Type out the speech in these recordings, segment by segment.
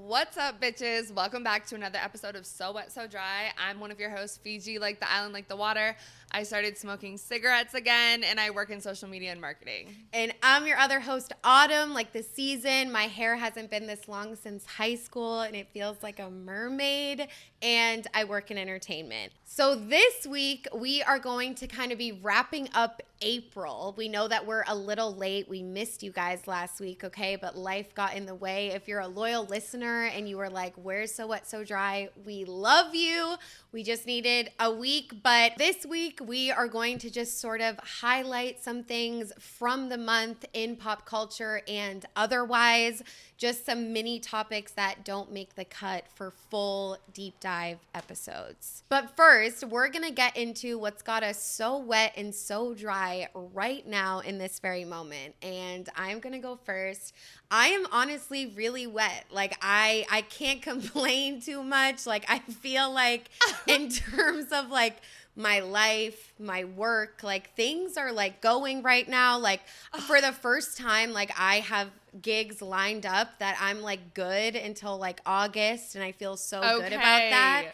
What's up, bitches? Welcome back to another episode of So Wet, So Dry. I'm one of your hosts, Fiji, like the island, like the water. I started smoking cigarettes again, and I work in social media and marketing. And I'm your other host, Autumn, like the season. My hair hasn't been this long since high school, and it feels like a mermaid, and I work in entertainment. So this week, we are going to kind of be wrapping up April. We know that we're a little late. We missed you guys last week, okay? But life got in the way. If you're a loyal listener and you were like, where's So Wet, So Dry? We love you. We just needed a week. But this week, we are going to just sort of highlight some things from the month in pop culture and otherwise. Just some mini topics that don't make the cut for full deep dive episodes. But first, we're going to get into what's got us so wet and so dry right now in this very moment. And I'm going to go first. I am honestly really wet. Like, I can't complain too much. Like, I feel like in terms of like my life, my work, like things are like going right now. Like for the first time, like I have gigs lined up that I'm like good until like August, and I feel so good about that.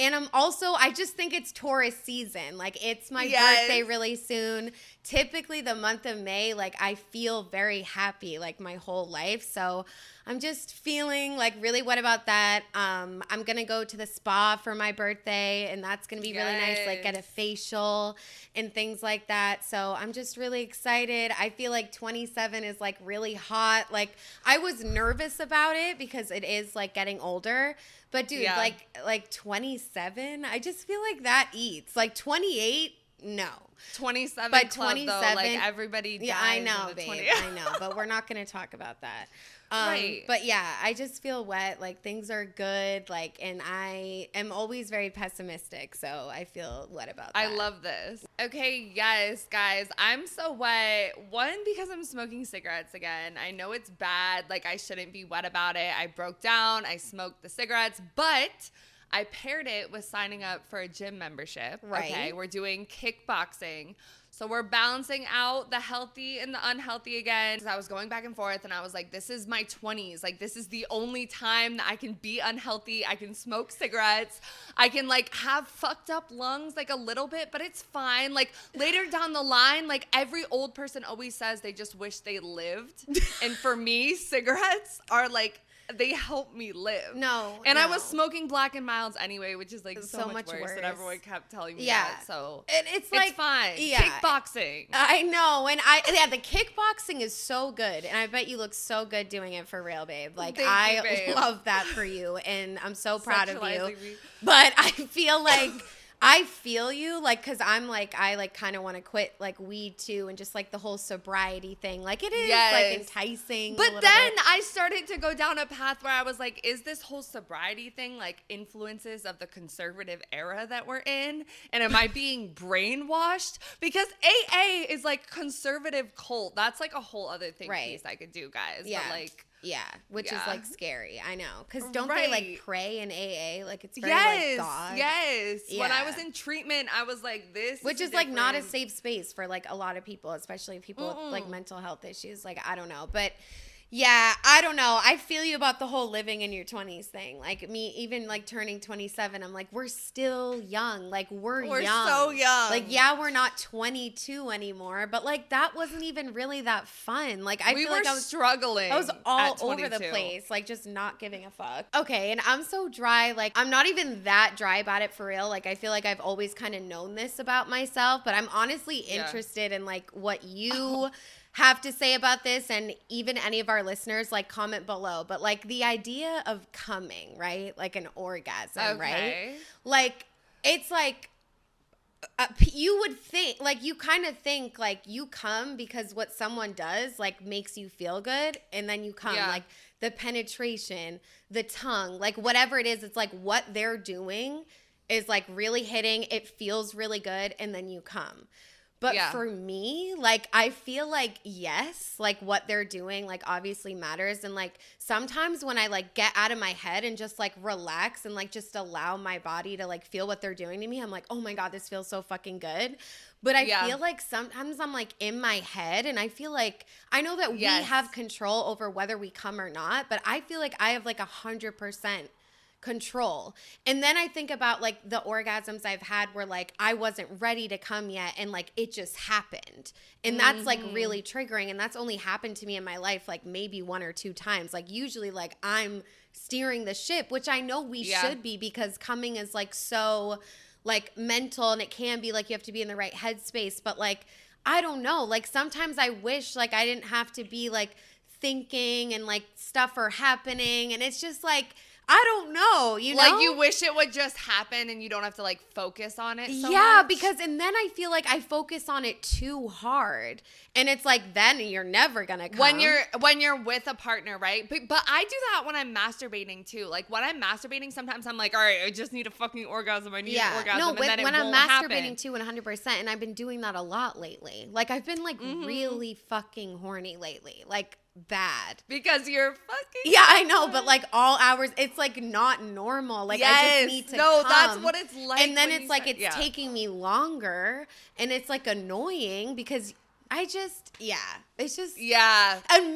And I just think it's Taurus season. Like, it's my birthday really soon. Typically, the month of May, like, I feel very happy, like, my whole life. So, I'm just feeling, like, really wet about that. I'm going to go to the spa for my birthday, and that's going to be really nice. Like, get a facial and things like that. So, I'm just really excited. I feel like 27 is, like, really hot. Like, I was nervous about it because it is, like, getting older. But dude, like 27, I just feel like that eats. Like 28, no. 27 but club 27, though, like everybody dies. Yeah, I know, babe. I know, but we're not going to talk about that. Right. But yeah, I just feel wet. Like things are good. Like, and I am always very pessimistic, so I feel wet about that. I love this. Okay, yes, guys, I'm so wet. One, because I'm smoking cigarettes again. I know it's bad. Like, I shouldn't be wet about it. I broke down. I smoked the cigarettes, but I paired it with signing up for a gym membership. Right. Okay, we're doing kickboxing. So we're balancing out the healthy and the unhealthy again. I was going back and forth, and I was like, this is my 20s. Like, this is the only time that I can be unhealthy. I can smoke cigarettes. I can, like, have fucked up lungs, like, a little bit, but it's fine. Like, later down the line, like, every old person always says they just wish they lived. And for me, cigarettes are, like, they help me live. I was smoking Black and Milds anyway, which is like so much worse. And everyone kept telling me that. So it's like, fine. Yeah. Kickboxing. I know. And the kickboxing is so good. And I bet you look so good doing it for real, babe. Like, I love that for you. And I'm so proud of you. But I feel like I feel you, like, because I'm like, I like kind of want to quit like weed too, and just like the whole sobriety thing. Like, it is like enticing. But then I started to go down a path where I was like, is this whole sobriety thing like influences of the conservative era that we're in? And am I being brainwashed? Because AA is like conservative cult. That's like a whole other thing piece I could do, guys. Yeah. But like, which is like scary. I know, because don't they like pray in AA? Like, it's very like God. Yes. Yeah. When I was in treatment, I was like, which is like not a safe space for like a lot of people, especially people with like mental health issues. Like, I don't know, but. Yeah, I don't know. I feel you about the whole living in your 20s thing. Like, me, even like turning 27, I'm like, we're still young. Like, we're young. So young. Like, yeah, we're not 22 anymore, but like that wasn't even really that fun. Like, I feel like I was struggling. I was all over the place, like just not giving a fuck. Okay, and I'm so dry. Like, I'm not even that dry about it for real. Like, I feel like I've always kind of known this about myself, but I'm honestly interested in like what you have to say about this, and even any of our listeners, like, comment below. But like the idea of coming, right? Like an orgasm, right? Like, it's like you would think, like, you kind of think like you come because what someone does like makes you feel good, and then you come. Like, the penetration, the tongue, like whatever it is, it's like what they're doing is like really hitting, it feels really good, and then you come. But for me, like, I feel like, yes, like what they're doing, like obviously matters. And like sometimes when I like get out of my head and just like relax and like just allow my body to like feel what they're doing to me, I'm like, oh my God, this feels so fucking good. But I feel like sometimes I'm like in my head and I feel like, I know that we have control over whether we come or not, but I feel like I have like 100% control. And then I think about like the orgasms I've had where like I wasn't ready to come yet and like it just happened. And that's like really triggering. And that's only happened to me in my life like maybe 1 or 2 times. Like usually like I'm steering the ship, which I know we should be, because coming is like so like mental, and it can be like you have to be in the right headspace. But like I don't know, like sometimes I wish like I didn't have to be like thinking and like stuff are happening, and it's just like I don't know, you know? Like, you wish it would just happen and you don't have to, like, focus on it so much? because and then I feel like I focus on it too hard. And it's like, then you're never going to come. When you're with a partner, right? But I do that when I'm masturbating, too. Like, when I'm masturbating, sometimes I'm like, all right, I just need a fucking orgasm. I need an orgasm. No, and then when I'm masturbating, happen. Too, 100%. And I've been doing that a lot lately. Like, I've been, like, really fucking horny lately. Like, bad. Because you're fucking I know, but like all hours, it's like not normal. Like I just need to come. That's what it's like. And then it's like it's taking me longer, and it's like annoying because it's just And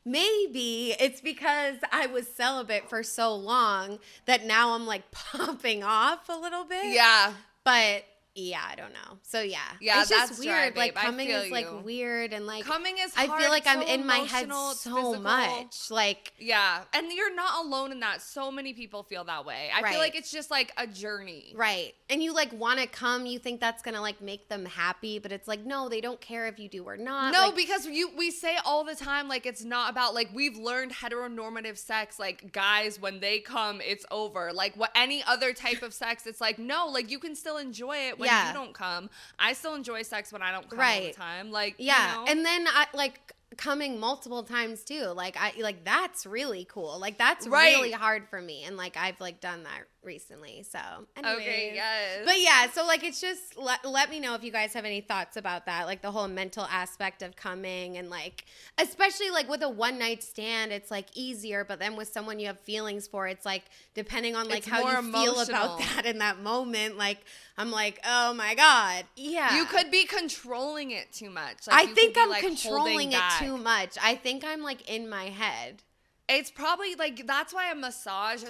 maybe it's because I was celibate for so long that now I'm like popping off a little bit. Yeah. But I don't know. So it's just that's weird. dry, like coming is like weird, and like coming is hard. I feel like I'm so in my head emotional, so much. Like and you're not alone in that. So many people feel that way. I feel like it's just like a journey, right? And you like want to come. You think that's gonna like make them happy, but it's like no, they don't care if you do or not. No, like, because we say all the time like it's not about like we've learned heteronormative sex. Like guys, when they come, it's over. Like what any other type of sex, it's like no, like you can still enjoy it when you don't come. I still enjoy sex when I don't come all the time. Like you know? And then I like coming multiple times too. Like I like that's really cool. Like that's really hard for me, and like I've like done that recently. So anyways. Okay, yes. But so like it's just let me know if you guys have any thoughts about that, like the whole mental aspect of coming, and like especially like with a one night stand, it's like easier, but then with someone you have feelings for, it's like depending on like how you feel about that in that moment, like I'm like, oh my God. Yeah. You could be controlling it too much. Like, I think I'm controlling it too much. I think I'm like in my head. It's probably like that's why a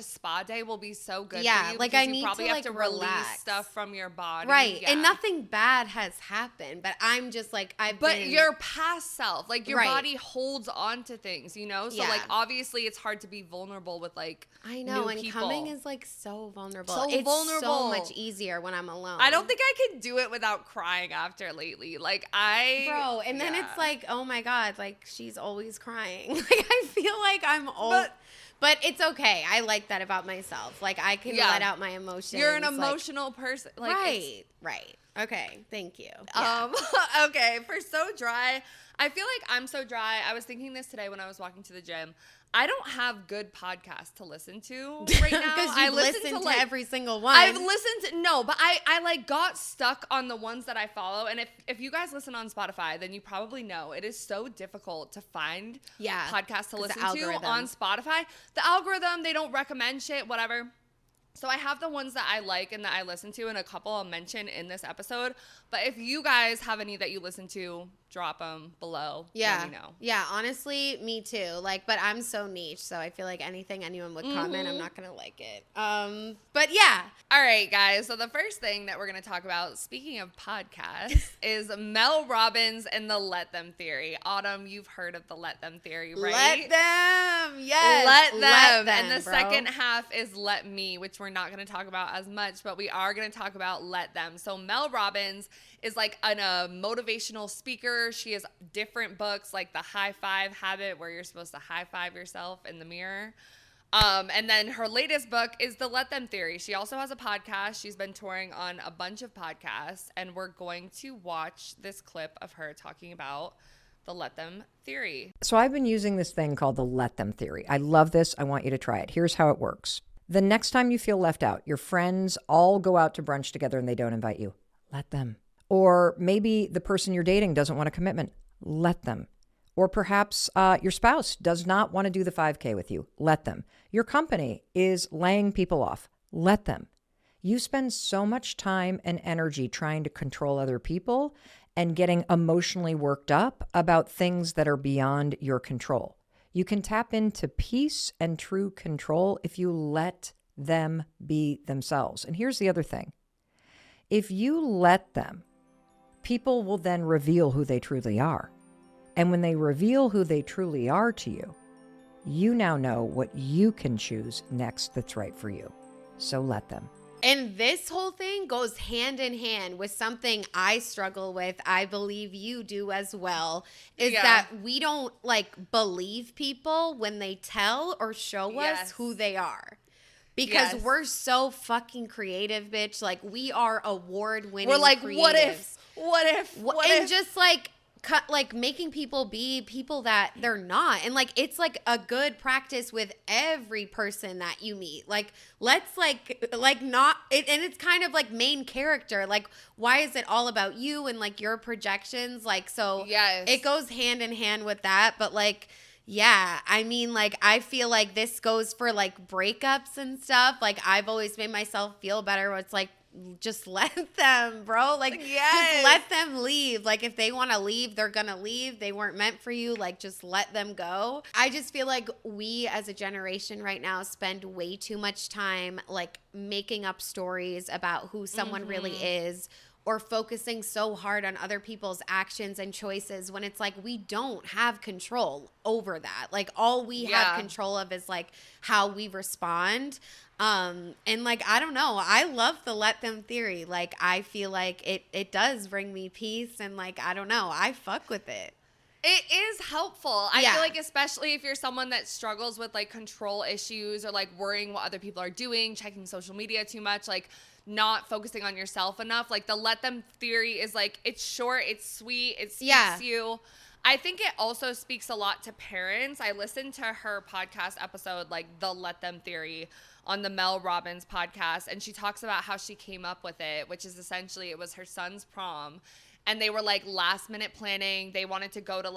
spa day will be so good. Yeah, for you, like I you need probably to have like to relax. Release stuff from your body, right? And nothing bad has happened, but I'm just like But your past self, like your body holds on to things, you know. So like obviously it's hard to be vulnerable with like I know, new and people. Coming is like so vulnerable. It's vulnerable. So much easier when I'm alone. I don't think I could do it without crying after lately. Like bro, and then it's like, oh my God, like she's always crying. Like I feel like I'm old. But it's okay. I like that about myself. Like, I can let out my emotions. You're an emotional person. Like, right. Okay, thank you. Okay, for so dry, I feel like I'm so dry. I was thinking this today when I was walking to the gym. I don't have good podcasts to listen to right now. Because I listen to every single one. I've listened to, but I like got stuck on the ones that I follow. And if you guys listen on Spotify, then you probably know it is so difficult to find podcasts to listen to on Spotify. The algorithm, they don't recommend shit, whatever. So I have the ones that I like and that I listen to, and a couple I'll mention in this episode. But if you guys have any that you listen to, drop them below. Let me know. Yeah, honestly, me too. Like, but I'm so niche, so I feel like anything anyone would comment, I'm not gonna like it. But yeah. All right, guys. So the first thing that we're gonna talk about, speaking of podcasts, is Mel Robbins and the Let Them theory. Autumn, you've heard of the Let Them theory, right? Let them, yes. Let them. And the second half is Let Me, which we're not gonna talk about as much, but we are gonna talk about Let Them. So Mel Robbins is like a motivational speaker. She has different books like The High Five Habit, where you're supposed to high five yourself in the mirror. And then her latest book is The Let Them theory. She also has a podcast. She's been touring on a bunch of podcasts, and we're going to watch this clip of her talking about the Let Them theory. So I've been using this thing called the Let Them theory. I love this. I want you to try it. Here's how it works. The next time you feel left out, your friends all go out to brunch together and they don't invite you. Let them. Or maybe the person you're dating doesn't want a commitment. Let them. Or perhaps your spouse does not want to do the 5K with you. Let them. Your company is laying people off. Let them. You spend so much time and energy trying to control other people and getting emotionally worked up about things that are beyond your control. You can tap into peace and true control if you let them be themselves. And here's the other thing. If you let them, people will then reveal who they truly are. And when they reveal who they truly are to you, you now know what you can choose next that's right for you. So let them. And this whole thing goes hand in hand with something I struggle with. I believe you do as well. Is that we don't believe people when they tell or show us who they are. Because we're so fucking creative, bitch. Like, we are award-winning. We're like, creatives. What if? Just making people be people that they're not. And it's a good practice with every person that you meet. Let's not it, and it's kind of main character. Why is it all about you and your projections? It goes hand in hand with that. But yeah, I mean, I feel like this goes for breakups and stuff. I've always made myself feel better where it's just let them, bro. Just let them leave. If they want to leave, they're going to leave. They weren't meant for you. Just let them go. I just feel like we as a generation right now spend way too much time making up stories about who someone really is, or focusing so hard on other people's actions and choices when it's we don't have control over that. All we have control of is how we respond. And I don't know. I love the let them theory. I feel like it does bring me peace, and I don't know. I fuck with it. It is helpful. I feel like, especially if you're someone that struggles with control issues or worrying what other people are doing, checking social media too much, not focusing on yourself enough. The let them theory is it's short, it's sweet, it speaks to you. I think it also speaks a lot to parents. I listened to her podcast episode, the let them theory, on the Mel Robbins podcast, and she talks about how she came up with it, which is essentially it was her son's prom. And they were last minute planning. They wanted to go to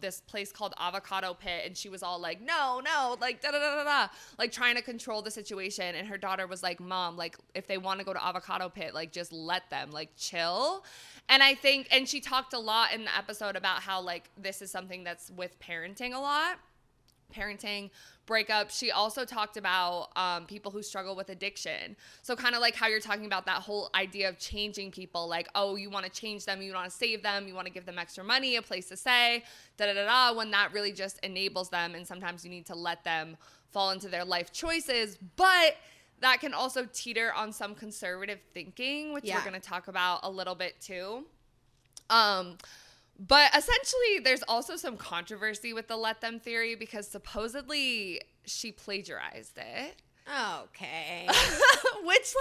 this place called Avocado Pit. And she was all no, da da da da da. Trying to control the situation. And her daughter was Mom, if they want to go to Avocado Pit, just let them, chill. And I think, and she talked a lot in the episode about how this is something that's with parenting a lot. Parenting, breakup. She also talked about people who struggle with addiction. So kind of how you're talking about that whole idea of changing people, oh, you want to change them, you want to save them, you want to give them extra money, a place to stay, da-da-da-da, when that really just enables them. And sometimes you need to let them fall into their life choices. But that can also teeter on some conservative thinking, which we're going to talk about a little bit too. But essentially, there's also some controversy with the let them theory because supposedly she plagiarized it. Okay. Which,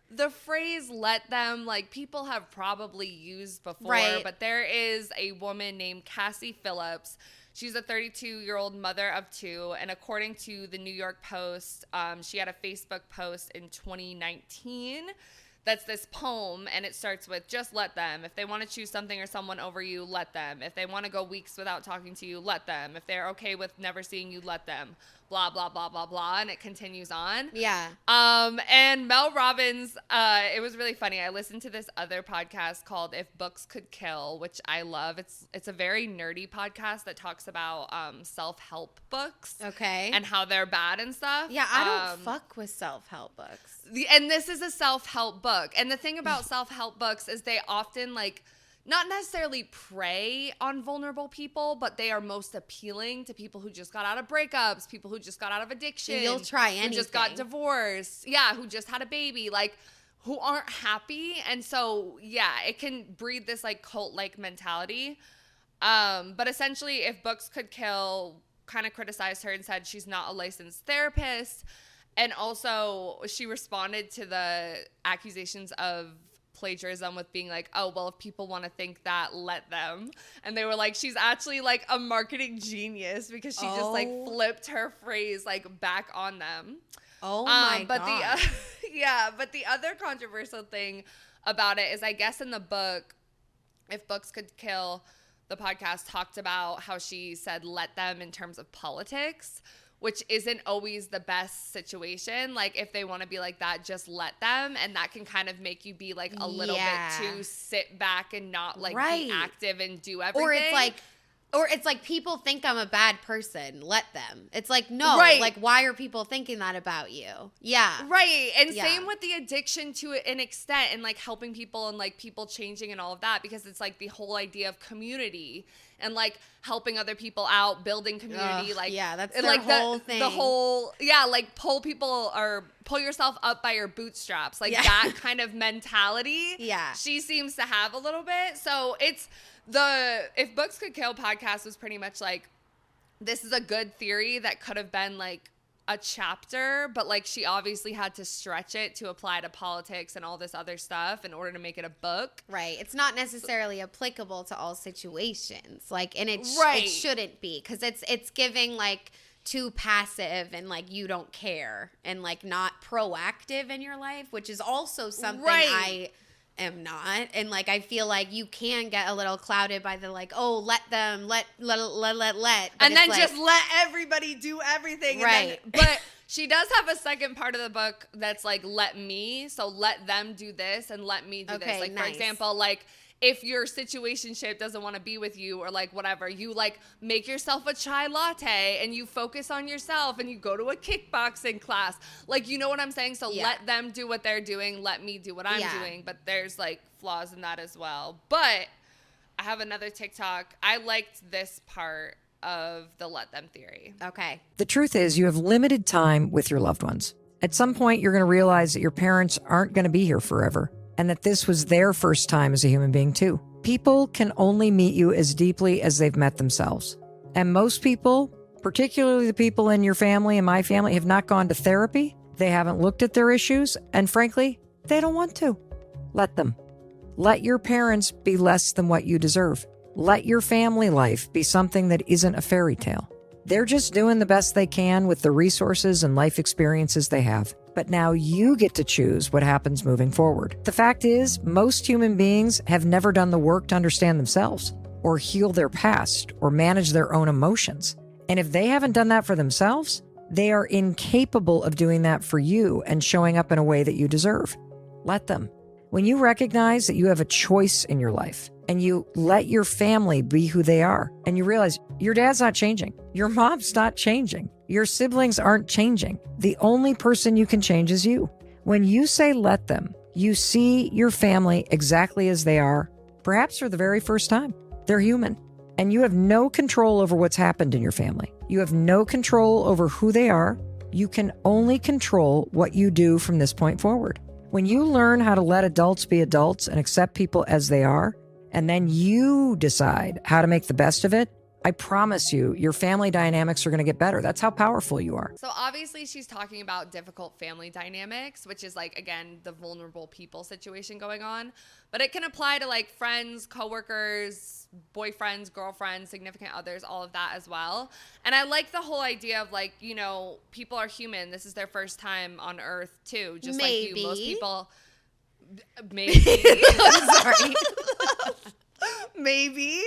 the phrase let them, people have probably used before. Right. But there is a woman named Cassie Phillips. She's a 32-year-old mother of two. And according to the New York Post, she had a Facebook post in 2019 that's this poem, and it starts with, just let them. If they want to choose something or someone over you, let them. If they want to go weeks without talking to you, let them. If they're okay with never seeing you, let them. Blah, blah, blah, blah, blah. And it continues on. Yeah. And Mel Robbins, it was really funny. I listened to this other podcast called If Books Could Kill, which I love. It's a very nerdy podcast that talks about self-help books. Okay. And how they're bad and stuff. Yeah, I don't fuck with self-help books. And this is a self-help book. And the thing about self-help books is they often not necessarily prey on vulnerable people, but they are most appealing to people who just got out of breakups, people who just got out of addiction. You'll try anything. Who just got divorced. Yeah, who just had a baby. Who aren't happy. And so, yeah, it can breed this cult-like mentality. But essentially, If Books Could Kill kind of criticized her and said she's not a licensed therapist. And also, she responded to the accusations of plagiarism with being oh, well, if people want to think that, let them. And they were she's actually a marketing genius because she just flipped her phrase back on them. Oh my but God. But the other controversial thing about it is I guess in the book, If Books Could Kill, the podcast talked about how she said let them in terms of politics, which isn't always the best situation. Like if they want to be like that, just let them. And that can kind of make you be like a little bit too sit back and not like be active and do everything. Or it's like people think I'm a bad person. Let them. It's like, no, like why are people thinking that about you? Yeah. Right. And same with the addiction to an extent and like helping people and like people changing and all of that, because it's like the whole idea of community and like helping other people out, building community. That's their like whole thing. The whole, like pull people or pull yourself up by your bootstraps. Like that kind of mentality. Yeah. She seems to have a little bit. So it's, the If Books Could Kill podcast was pretty much like, this is a good theory that could have been like a chapter, but like she obviously had to stretch it to apply to politics and all this other stuff in order to make it a book. Right. It's not necessarily applicable to all situations. Like, and it shouldn't be, because it's giving like too passive and like you don't care and like not proactive in your life, which is also something I am not. And like I feel like you can get a little clouded by the like, oh, let them let and then like, just let everybody do everything. Right. But she does have a second part of the book that's like let me, so let them do this and let me do this. Like for example, like if your situationship doesn't want to be with you or like whatever, you like make yourself a chai latte and you focus on yourself and you go to a kickboxing class. Like, you know what I'm saying? So let them do what they're doing. Let me do what I'm doing. But there's like flaws in that as well. But I have another TikTok. I liked this part of the let them theory. Okay. The truth is you have limited time with your loved ones. At some point, you're going to realize that your parents aren't going to be here forever, and that this was their first time as a human being too. People can only meet you as deeply as they've met themselves. And most people, particularly the people in your family and my family, have not gone to therapy. They haven't looked at their issues. And frankly, they don't want to. Let them. Let your parents be less than what you deserve. Let your family life be something that isn't a fairy tale. They're just doing the best they can with the resources and life experiences they have. But now you get to choose what happens moving forward. The fact is, most human beings have never done the work to understand themselves or heal their past or manage their own emotions. And if they haven't done that for themselves, they are incapable of doing that for you and showing up in a way that you deserve. Let them. When you recognize that you have a choice in your life and you let your family be who they are and you realize your dad's not changing, your mom's not changing, your siblings aren't changing. The only person you can change is you. When you say let them, you see your family exactly as they are, perhaps for the very first time. They're human, and you have no control over what's happened in your family. You have no control over who they are. You can only control what you do from this point forward. When you learn how to let adults be adults and accept people as they are, and then you decide how to make the best of it, I promise you, your family dynamics are going to get better. That's how powerful you are. So obviously she's talking about difficult family dynamics, which is like, again, the vulnerable people situation going on. But it can apply to like friends, coworkers, boyfriends, girlfriends, significant others, all of that as well. And I like the whole idea of like, you know, people are human. This is their first time on earth too. Just like you, most people. Maybe. I'm sorry. Maybe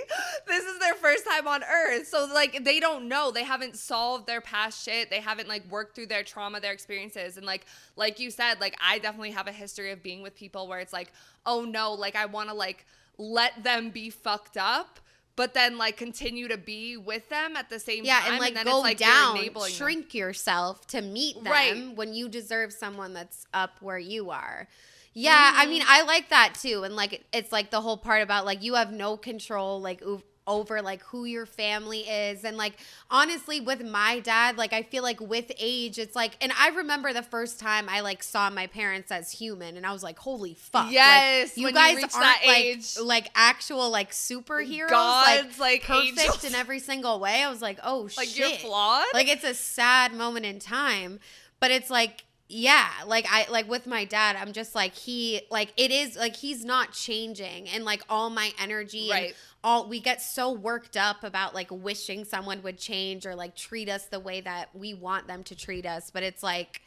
this is their first time on earth. So like they don't know. They haven't solved their past shit. They haven't like worked through their trauma, their experiences. And like you said, like I definitely have a history of being with people where it's like, oh no, like I want to like let them be fucked up, but then like continue to be with them at the same time. And like then go it's like down, shrink yourself to meet them when you deserve someone that's up where you are. Yeah, I mean, I like that too. And like, it's like the whole part about like, you have no control, like over like who your family is. And like, honestly, with my dad, like, I feel like with age, it's like, and I remember the first time I like saw my parents as human and I was like, holy fuck. Yes. Like, you guys aren't like actual like superheroes. Gods, like perfect angels. in every single way. I was like, oh shit. Like you're flawed? Like it's a sad moment in time, but it's like, yeah, like I like with my dad, I'm just like it is like he's not changing, and like all my energy and all we get so worked up about like wishing someone would change or like treat us the way that we want them to treat us, but it's like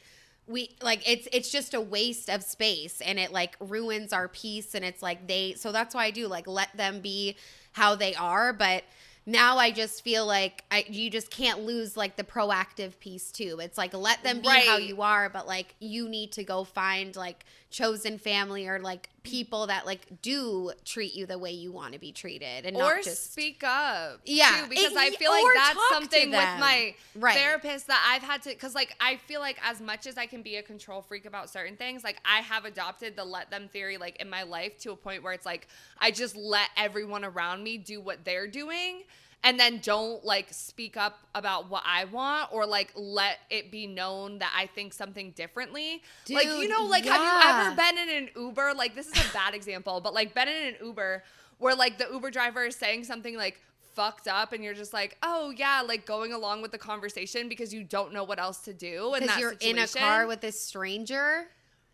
it's just a waste of space, and it like ruins our peace, and it's like so that's why I do like let them be how they are. But now I just feel like you just can't lose like the proactive piece too. It's like let them be how you are, but like you need to go find like chosen family or like people that like do treat you the way you want to be treated, and not just speak up. Yeah, too, because I feel like that's something with my therapist that I've had to, because like I feel like as much as I can be a control freak about certain things, like I have adopted the let them theory like in my life to a point where it's like I just let everyone around me do what they're doing. And then don't like speak up about what I want, or like let it be known that I think something differently. Dude, like, you know, like have you ever been in an Uber? Like, this is a bad example, but like been in an Uber where like the Uber driver is saying something like fucked up, and you're just like, oh yeah, like going along with the conversation because you don't know what else to do in that situation. You're in a car with a stranger.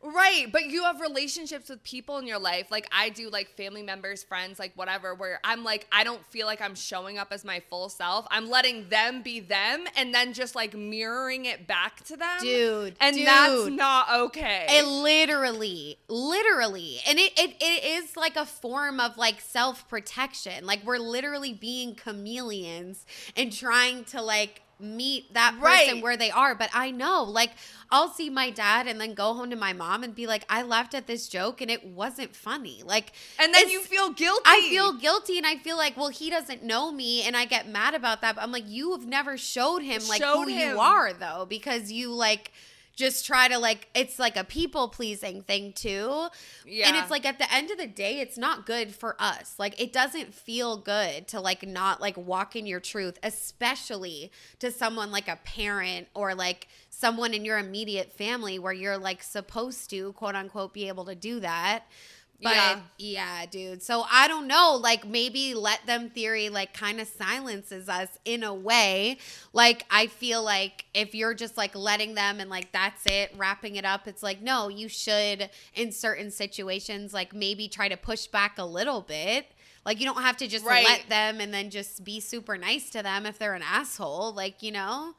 Right, but you have relationships with people in your life, like I do, like family members, friends, like whatever, where I'm like, I don't feel like I'm showing up as my full self. I'm letting them be them, and then just like mirroring it back to them. Dude, that's not okay. It literally, and it is like a form of like self-protection. Like we're literally being chameleons and trying to like meet that person where they are. But I know, like, I'll see my dad and then go home to my mom and be like, I laughed at this joke and it wasn't funny. Like, and then you feel guilty. I feel guilty, and I feel like, well, he doesn't know me, and I get mad about that. But I'm like, you have never showed him like who you are, though, because you like just try to like, it's like a people pleasing thing too. Yeah. And it's like at the end of the day, it's not good for us. Like it doesn't feel good to like not like walk in your truth, especially to someone like a parent or like someone in your immediate family where you're like supposed to quote unquote be able to do that. But yeah, dude. So I don't know, like maybe let them theory like kind of silences us in a way. Like I feel like if you're just like letting them and like that's it, wrapping it up, it's like, no, you should in certain situations like maybe try to push back a little bit. Like you don't have to just let them and then just be super nice to them if they're an asshole, like, you know?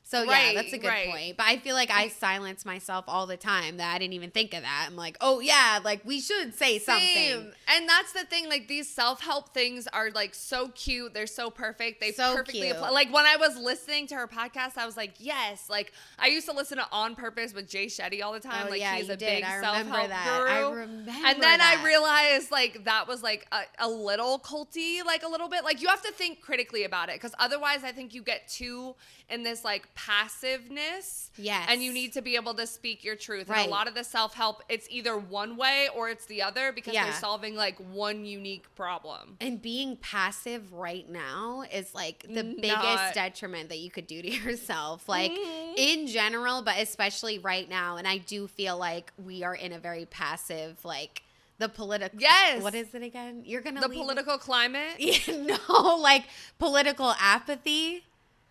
So, yeah, that's a good point. But I feel like I silence myself all the time that I didn't even think of that. I'm like, oh, yeah, like we should say something. And that's the thing. Like these self-help things are like so cute. They're so perfect. They so perfectly apply. Like when I was listening to her podcast, I was like, yes. Like I used to listen to On Purpose with Jay Shetty all the time. Oh, like yeah, he's a big self-help guru. I remember and then I realized like that was like a little culty, like a little bit. Like you have to think critically about it because otherwise I think you get too in this like passiveness. Yes. And you need to be able to speak your truth. And a lot of the self-help, it's either one way or it's the other because they're solving like one unique problem. And being passive right now is like the biggest detriment that you could do to yourself. Like in general, but especially right now. And I do feel like we are in a very passive, like the political. Yes. What is it again? You're going to the political climate? No, like political apathy.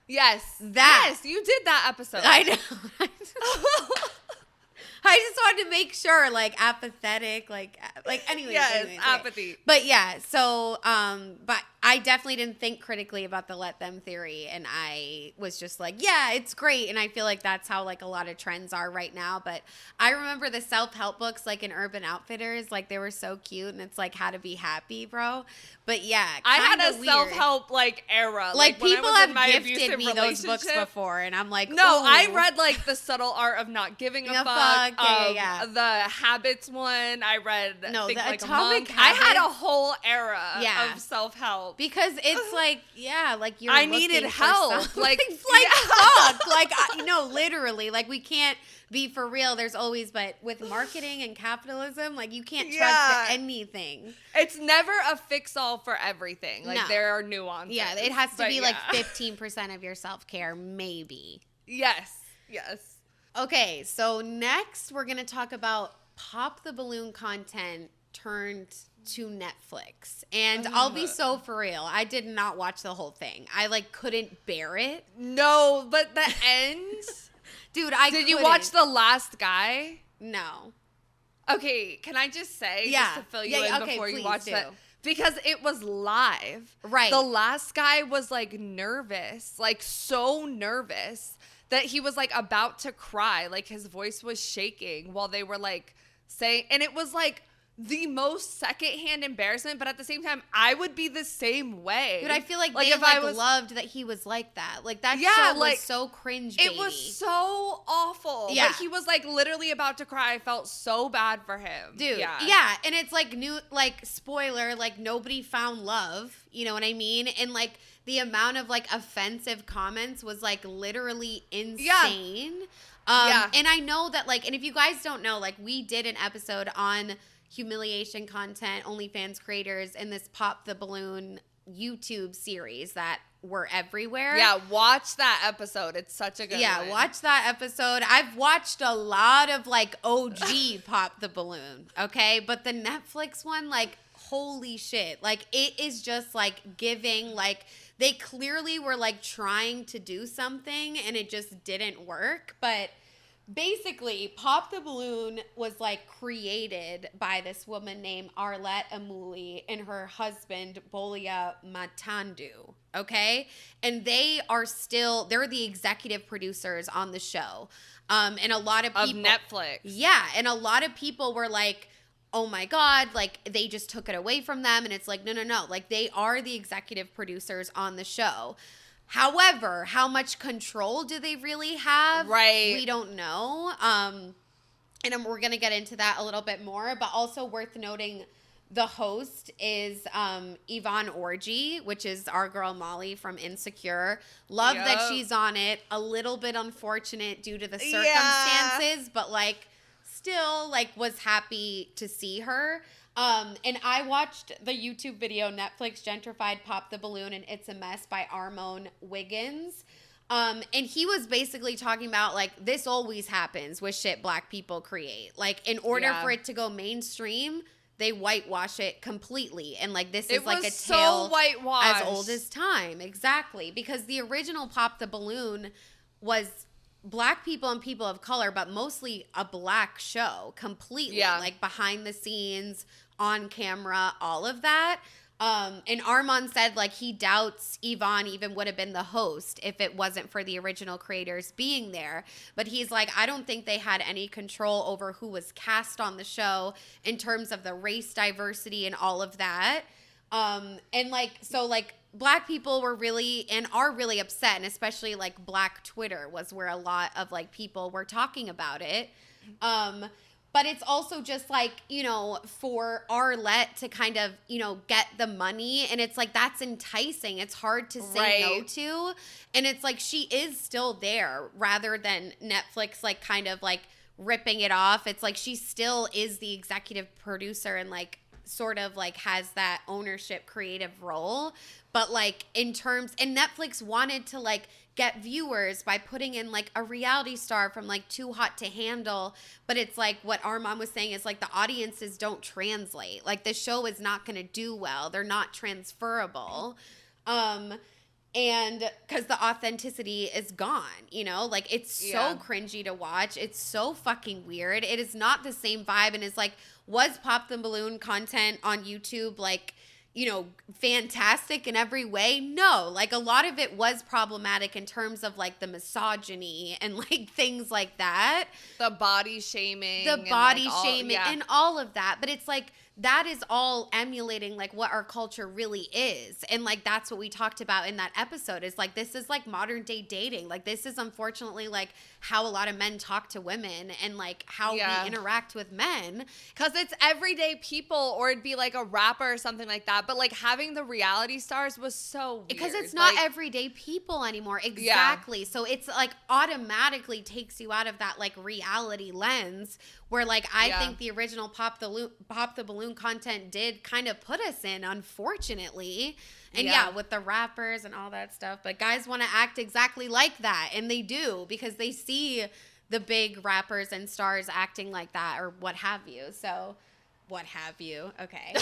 Yes. Yes, you did that episode. I know. I just wanted to make sure, like, apathetic, like anyways. Yes, anyways, apathy. Okay. But yeah, so, but I definitely didn't think critically about the let them theory, and I was just like, yeah, it's great, and I feel like that's how, like, a lot of trends are right now, but I remember the self-help books, like, in Urban Outfitters, like, they were so cute, and it's, like, how to be happy, bro, but yeah, I had a self-help, like, era. Like people have gifted me those books before, and I'm like, no, I read, like, The Subtle Art of Not Giving a Fuck. Yeah. The Habits one, I read, the like Atomic Habits. I had a whole era of self-help. Because it's like, yeah, like you're I needed help. Like fuck. Like, no, literally. Like, we can't be for real. There's always, but with marketing and capitalism, like, you can't trust anything. It's never a fix-all for everything. Like, there are nuances. Yeah, it has to be like 15% of your self-care, maybe. Yes. Okay, so next we're going to talk about Pop the Balloon content turned to Netflix. And I'll be so for real. I did not watch the whole thing. I like couldn't bear it. No, but the end? Dude, Did you watch The Last Guy? No. Okay, can I just say, just to fill you in before you watch it? Because it was live. Right. The Last Guy was like nervous, like so nervous that he was like about to cry. Like his voice was shaking while they were like saying, and it was like the most secondhand embarrassment, but at the same time, I would be the same way. But I feel like they if I was, loved that he was like that. Like that yeah, show like, was so cringe baby. It was so awful. Yeah. But he was like literally about to cry. I felt so bad for him. Dude, yeah. And it's like spoiler, like nobody found love. You know what I mean? And like the amount of like offensive comments was like literally insane. Yeah. And I know that like, and if you guys don't know, like we did an episode on humiliation content, OnlyFans creators, and this Pop the Balloon YouTube series that were everywhere. Yeah, watch that episode. It's such a good one. Yeah, watch that episode. I've watched a lot of like OG Pop the Balloon, okay? But the Netflix one, like, holy shit. Like, it is just like giving, like, they clearly were like trying to do something and it just didn't work. But basically, Pop the Balloon was like created by this woman named Arlette Amuli and her husband Bolia Matandu, okay? And they're the executive producers on the show. And a lot of people, of Netflix. Yeah, and a lot of people were like, oh my God, like they just took it away from them. And it's like, no. Like they are the executive producers on the show. However, how much control do they really have? Right. We don't know. And we're going to get into that a little bit more. But also worth noting, the host is Yvonne Orji, which is our girl Molly from Insecure. Love that she's on it. A little bit unfortunate due to the circumstances, but like still like was happy to see her. And I watched the YouTube video Netflix Gentrified Pop the Balloon and It's a Mess by Armon Wiggins. And he was basically talking about like this always happens with shit black people create. Like in order for it to go mainstream, they whitewash it completely. And like this is like a tale as old as time. Exactly. Because the original Pop the Balloon was black people and people of color, but mostly a black show completely. Like behind the scenes, on camera, all of that. And Armand said like he doubts Yvonne even would have been the host if it wasn't for the original creators being there. But he's like, I don't think they had any control over who was cast on the show in terms of the race diversity and all of that. And like, so like black people were really and are really upset, and especially like Black Twitter was where a lot of like people were talking about it. But it's also just like, you know, for Arlette to kind of, you know, get the money. And it's like, that's enticing. It's hard to say no to. And it's like, she is still there rather than Netflix, like kind of like ripping it off. It's like, she still is the executive producer and like sort of like has that ownership creative role. But like in terms, and Netflix wanted to like get viewers by putting in like a reality star from like Too Hot to Handle. But it's like what Armand was saying is like the audiences don't translate. Like the show is not going to do well. They're not transferable. And because the authenticity is gone, you know, like it's so cringy to watch. It's so fucking weird. It is not the same vibe. And it's like, was Pop the Balloon content on YouTube like, you know, fantastic in every way? No, like a lot of it was problematic in terms of like the misogyny and like things like that. The body shaming. And all of that. But it's like, that is all emulating like what our culture really is. And like that's what we talked about in that episode is like this is like modern day dating. Like this is unfortunately like how a lot of men talk to women and like how we interact with men. Because it's everyday people, or it'd be like a rapper or something like that. But like having the reality stars was so weird. Because it's not like, everyday people anymore. Exactly. Yeah. So it's like automatically takes you out of that like reality lens where like I think the original Pop the Balloon content did kind of put us in, unfortunately. And with the rappers and all that stuff. But guys want to act exactly like that. And they do because they see the big rappers and stars acting like that or what have you. So what have you. Okay.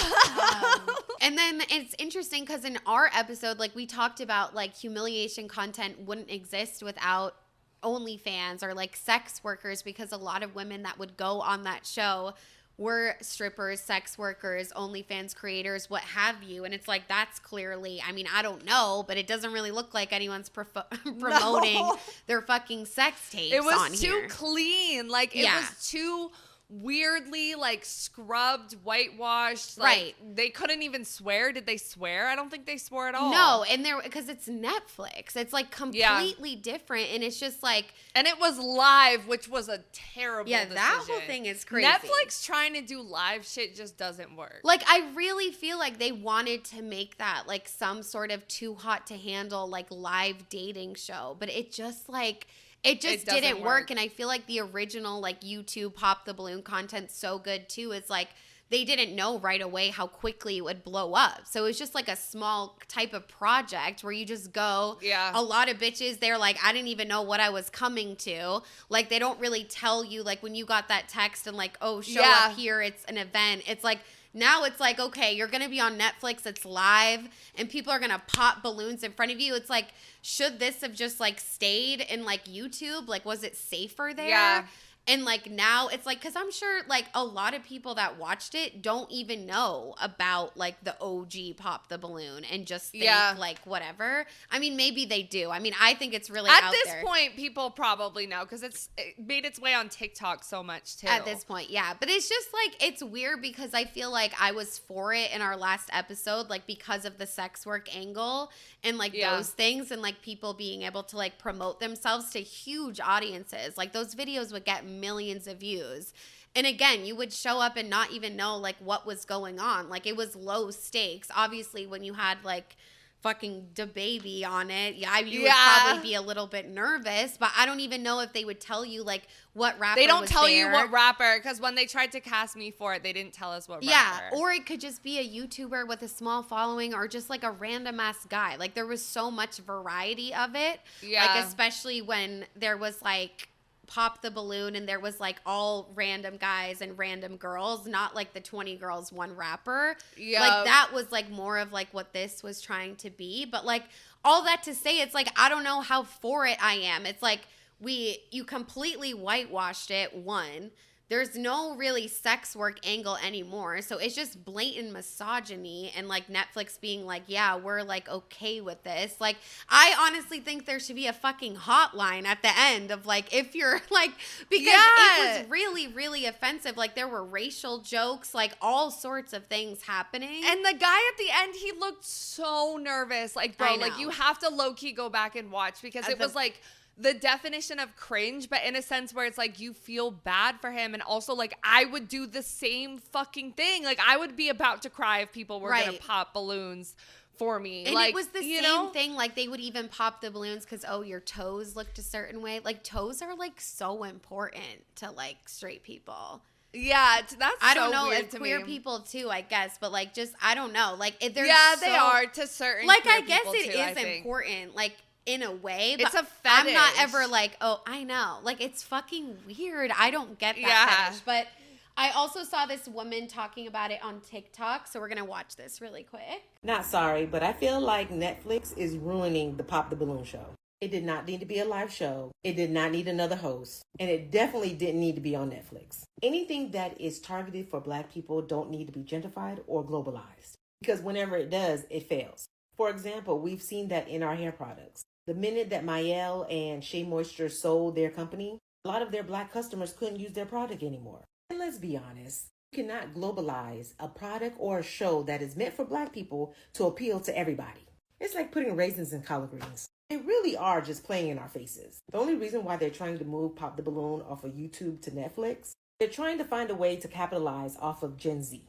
And then it's interesting because in our episode, like we talked about like humiliation content wouldn't exist without OnlyFans or like sex workers, because a lot of women that would go on that show were strippers, sex workers, OnlyFans creators, what have you. And it's like, that's clearly, I mean, I don't know, but it doesn't really look like anyone's promoting their fucking sex tapes It was on too here. clean. Like, it was too weirdly, like, scrubbed, whitewashed. Like, Right. They couldn't even swear. Did they swear? I don't think they swore at all. No, and because it's Netflix. It's like completely different, and it's just like... And it was live, which was a terrible decision. That whole thing is crazy. Netflix trying to do live shit just doesn't work. Like, I really feel like they wanted to make that, like, some sort of too hot to handle, like, live dating show. But it just, like... It just didn't work. And I feel like the original, like, YouTube Pop the Balloon content's so good, too. It's like... They didn't know right away how quickly it would blow up. So it was just like a small type of project where you just go. Yeah. A lot of bitches, they're like, I didn't even know what I was coming to. Like, they don't really tell you, like, when you got that text and like, oh, show up here, it's an event. It's like, now it's like, okay, you're going to be on Netflix, it's live, and people are going to pop balloons in front of you. It's like, should this have just like stayed in like YouTube? Like, was it safer there? Yeah. And, like, now it's, like, because I'm sure, like, a lot of people that watched it don't even know about, like, the OG Pop the Balloon and just think, like, whatever. I mean, maybe they do. I mean, I think it's really out there. At this point, people probably know because it made its way on TikTok so much, too. At this point, yeah. But it's just, like, it's weird because I feel like I was for it in our last episode, like, because of the sex work angle and, like, those things and, like, people being able to, like, promote themselves to huge audiences. Like, those videos would get millions of views. And again, you would show up and not even know like what was going on. Like it was low stakes. Obviously, when you had like fucking DaBaby on it, you would probably be a little bit nervous, but I don't even know if they would tell you like what rapper They don't was tell there. you what rapper, because when they tried to cast me for it, they didn't tell us what rapper. Yeah, or it could just be a YouTuber with a small following or just like a random ass guy. Like there was so much variety of it. Yeah. Like especially when there was like Pop the Balloon and there was like all random guys and random girls, not like the 20 girls, one rapper. Yeah. Like that was like more of like what this was trying to be. But like all that to say, it's like, I don't know how for it I am. It's like you completely whitewashed it, one. There's no really sex work angle anymore. So it's just blatant misogyny and like Netflix being like, yeah, we're like okay with this. Like I honestly think there should be a fucking hotline at the end of like if you're like, because it was really, really offensive. Like there were racial jokes, like all sorts of things happening. And the guy at the end, he looked so nervous. Like, bro, like you have to low-key go back and watch because it was like the definition of cringe, but in a sense where it's like you feel bad for him. And also like I would do the same fucking thing. Like I would be about to cry if people were going to pop balloons for me. And like, it was the same thing. Like they would even pop the balloons because, oh, your toes looked a certain way. Like toes are like so important to like straight people. Yeah, that's I don't so know weird if to queer me. people too, I guess, but like just I don't know. Like if they're they are to certain like queer I guess people it too, is important. Like in a way, but it's a fetish. I'm not ever like, oh, I know. Like it's fucking weird. I don't get that fetish. But I also saw this woman talking about it on TikTok, so we're gonna watch this really quick. Not sorry, but I feel like Netflix is ruining the Pop the Balloon show. It did not need to be a live show. It did not need another host. And it definitely didn't need to be on Netflix. Anything that is targeted for Black people don't need to be gentrified or globalized. Because whenever it does, it fails. For example, we've seen that in our hair products. The minute that Mylao and Shea Moisture sold their company, a lot of their Black customers couldn't use their product anymore. And let's be honest, you cannot globalize a product or a show that is meant for Black people to appeal to everybody. It's like putting raisins in collard greens. They really are just playing in our faces. The only reason why they're trying to move Pop the Balloon off of YouTube to Netflix, they're trying to find a way to capitalize off of Gen Z.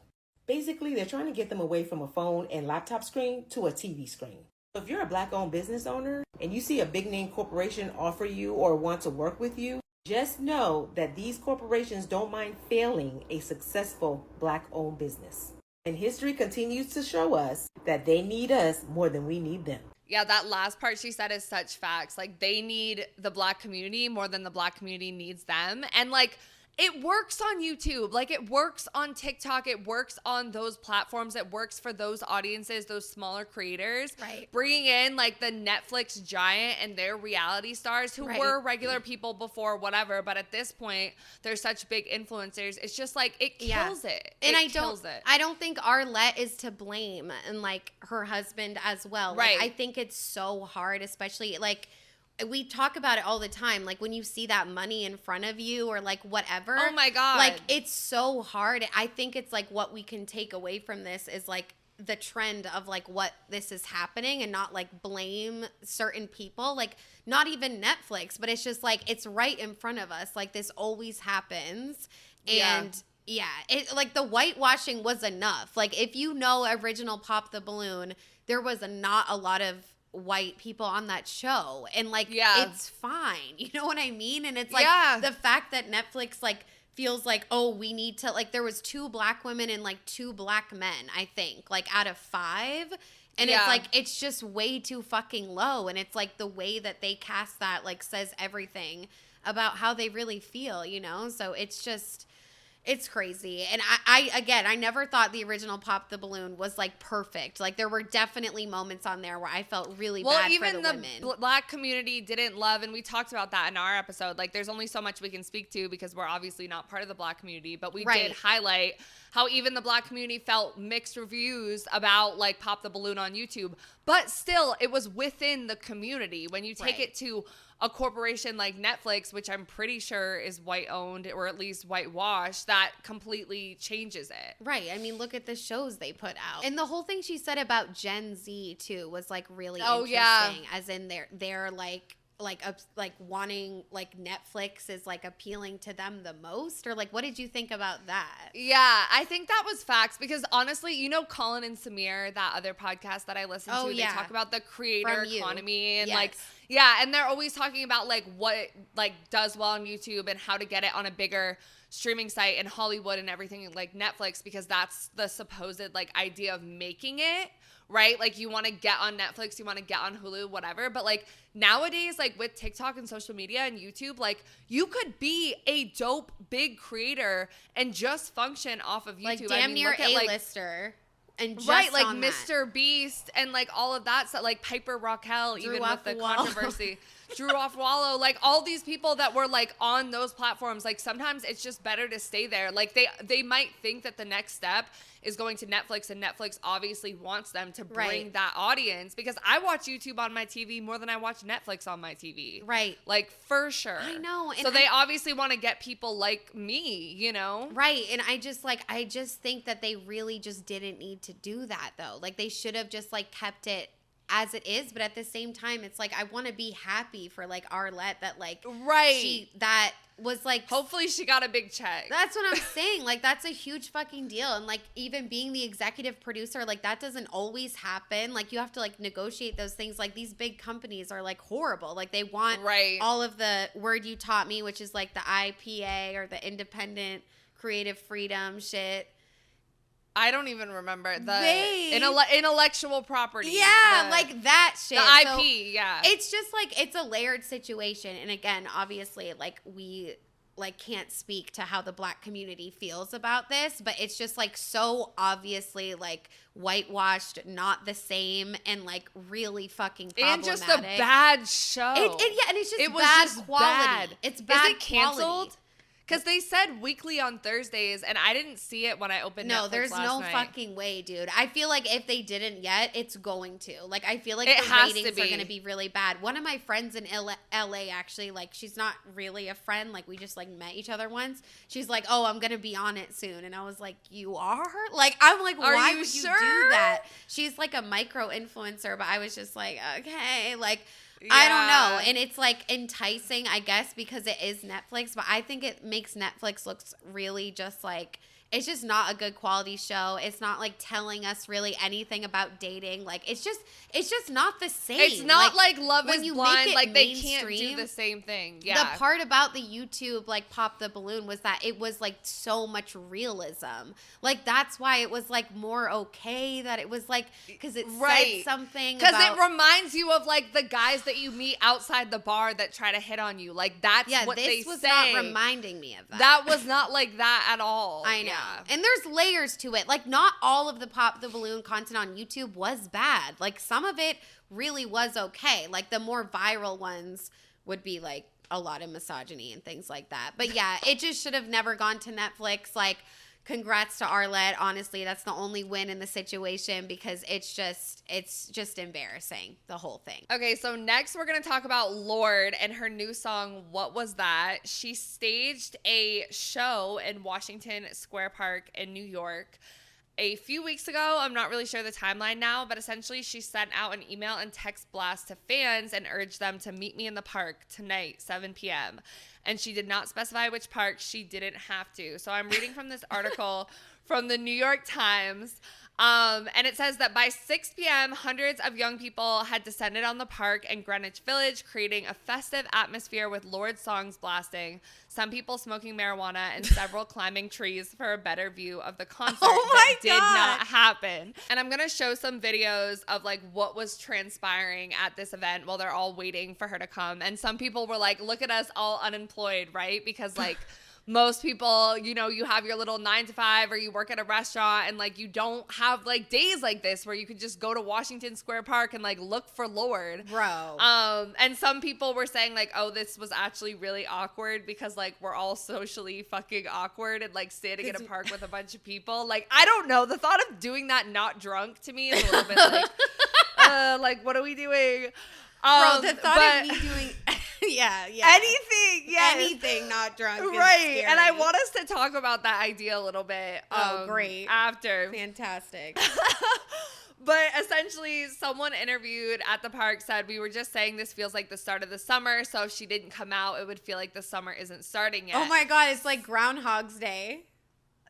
Basically, they're trying to get them away from a phone and laptop screen to a TV screen. So if you're a Black-owned business owner and you see a big-name corporation offer you or want to work with you, just know that these corporations don't mind failing a successful Black-owned business. And history continues to show us that they need us more than we need them. Yeah, that last part she said is such facts. Like, they need the Black community more than the Black community needs them. And, like, It works on YouTube. Like, it works on TikTok. It works on those platforms. It works for those audiences, those smaller creators. Right. Bringing in, like, the Netflix giant and their reality stars who were regular people before, whatever. But at this point, they're such big influencers. It's just, like, it kills it. And it kills it. I don't think Arlette is to blame, and, like, her husband as well. Right. Like, I think it's so hard, especially, like, we talk about it all the time. Like, when you see that money in front of you or, like, whatever. Oh, my God. Like, it's so hard. I think it's, like, what we can take away from this is, like, the trend of, like, what this is happening and not, like, blame certain people. Like, not even Netflix, but it's just, like, it's right in front of us. Like, this always happens. And it, like, the whitewashing was enough. Like, if you know original Pop the Balloon, there was not a lot of white people on that show, and, like, it's fine, you know what I mean? And it's like the fact that Netflix, like, feels like, oh, we need to, like, there was 2 black women and, like, 2 black men, I think, like, out of 5, and it's like, it's just way too fucking low. And it's like the way that they cast that, like, says everything about how they really feel, you know? So it's just, it's crazy. And I never thought the original Pop the Balloon was, like, perfect. Like, there were definitely moments on there where I felt really bad for the women. The black community didn't love, and we talked about that in our episode. Like, there's only so much we can speak to because we're obviously not part of the black community, but we did highlight how even the black community felt mixed reviews about, like, Pop the Balloon on YouTube. But still, it was within the community. When you take it to a corporation like Netflix, which I'm pretty sure is white owned or at least whitewashed, that completely changes it. Right. I mean, look at the shows they put out. And the whole thing she said about Gen Z too was, like, really interesting. As in they're like wanting, like, Netflix is, like, appealing to them the most, or, like, what did you think about that? Yeah, I think that was facts because honestly, you know, Colin and Samir, that other podcast that I listen to, they talk about the creator economy and like, and they're always talking about, like, what, like, does well on YouTube and how to get it on a bigger streaming site in Hollywood and everything, like Netflix, because that's the supposed, like, idea of making it. Right? Like, you want to get on Netflix, you want to get on Hulu, whatever. But, like, nowadays, like, with TikTok and social media and YouTube, like, you could be a dope big creator and just function off of YouTube. Like, damn near A-lister. And just right, like on Mr. Beast and, like, all of that stuff, like Piper Raquel, even with the controversy. Drew off Wallow, like, all these people that were, like, on those platforms, like, sometimes it's just better to stay there. Like, they might think that the next step is going to Netflix, and Netflix obviously wants them to bring that audience, because I watch YouTube on my TV more than I watch Netflix on my TV. Right. Like, for sure. I know. And so they obviously want to get people like me, you know? Right. And I just think that they really just didn't need to do that, though. Like, they should have just, like, kept it as it is, but at the same time, it's like, I want to be happy for, like, Arlette that, like, that was, like, hopefully she got a big check. That's what I'm saying. Like, that's a huge fucking deal. And, like, even being the executive producer, like, that doesn't always happen. Like, you have to, like, negotiate those things. Like, these big companies are, like, horrible. Like, they want all of the word you taught me, which is, like, the IPA or the independent creative freedom shit. I don't even remember the intellectual property. Yeah, like that shit. The IP, It's just, like, it's a layered situation. And again, obviously, like, we, like, can't speak to how the black community feels about this, but it's just, like, so obviously, like, whitewashed, not the same, and, like, really fucking problematic. And just a bad show. And it's just bad quality. Bad. It's bad. Is it canceled? Because they said weekly on Thursdays, and I didn't see it when I opened Netflix there's last no night. Fucking way, dude. I feel like if they didn't yet, it's going to. Like, I feel like the ratings are going to be really bad. One of my friends in LA, actually, like, she's not really a friend. Like, we just, like, met each other once. She's like, oh, I'm going to be on it soon. And I was like, you are? Like, I'm like, why would you do that? She's, like, a micro influencer, but I was just like, okay, like, I don't know. And it's, like, enticing, I guess, because it is Netflix. But I think it makes Netflix look really just, like, not a good quality show. It's not like telling us really anything about dating. Like it's just not the same. It's not like Love when is you Blind. make it Like they can't do mainstream, the same thing. Yeah. The part about the YouTube like Pop the Balloon was that it was like so much realism. Like that's why it was like more okay that it was like because it said something because about, it reminds you of like the guys that you meet outside the bar that try to hit on you. Like that's what they say. This was not reminding me of that. That was not like that at all. I know. Yeah. And there's layers to it. Like not all of the Pop the Balloon content on YouTube was bad. Like some of it really was okay. Like the more viral ones would be like a lot of misogyny and things like that. But yeah, it just should have never gone to Netflix. Like congrats to Arlette. Honestly, that's the only win in the situation because it's just embarrassing, the whole thing. Okay, so next we're going to talk about Lorde and her new song, What Was That? She staged a show in Washington Square Park in New York a few weeks ago. I'm not really sure the timeline now, but essentially she sent out an email and text blast to fans and urged them to meet me in the park tonight, 7 p.m. And she did not specify which park. She didn't have to. So I'm reading from this article from the New York Times. And it says that by 6 p.m., hundreds of young people had descended on the park in Greenwich Village, creating a festive atmosphere with Lorde songs blasting, some people smoking marijuana, and several climbing trees for a better view of the concert that did not happen. And I'm going to show some videos of like what was transpiring at this event while they're all waiting for her to come. And some people were like, look at us all unemployed, right? Because like most people, you know, you have your little 9 to 5 or you work at a restaurant and like you don't have like days like this where you could just go to Washington Square Park and like look for Lorde. Bro. And some people were saying like, oh, this was actually really awkward because like we're all socially fucking awkward and like standing in a park with a bunch of people. Like, I don't know. The thought of doing that not drunk to me is a little bit like what are we doing? Bro, the thought of me doing anything not drunk is scary. And I want us to talk about that idea a little bit great after. Fantastic. But essentially someone interviewed at the park said, we were just saying this feels like the start of the summer, so if she didn't come out it would feel like the summer isn't starting yet. Oh my god, it's like Groundhog's Day.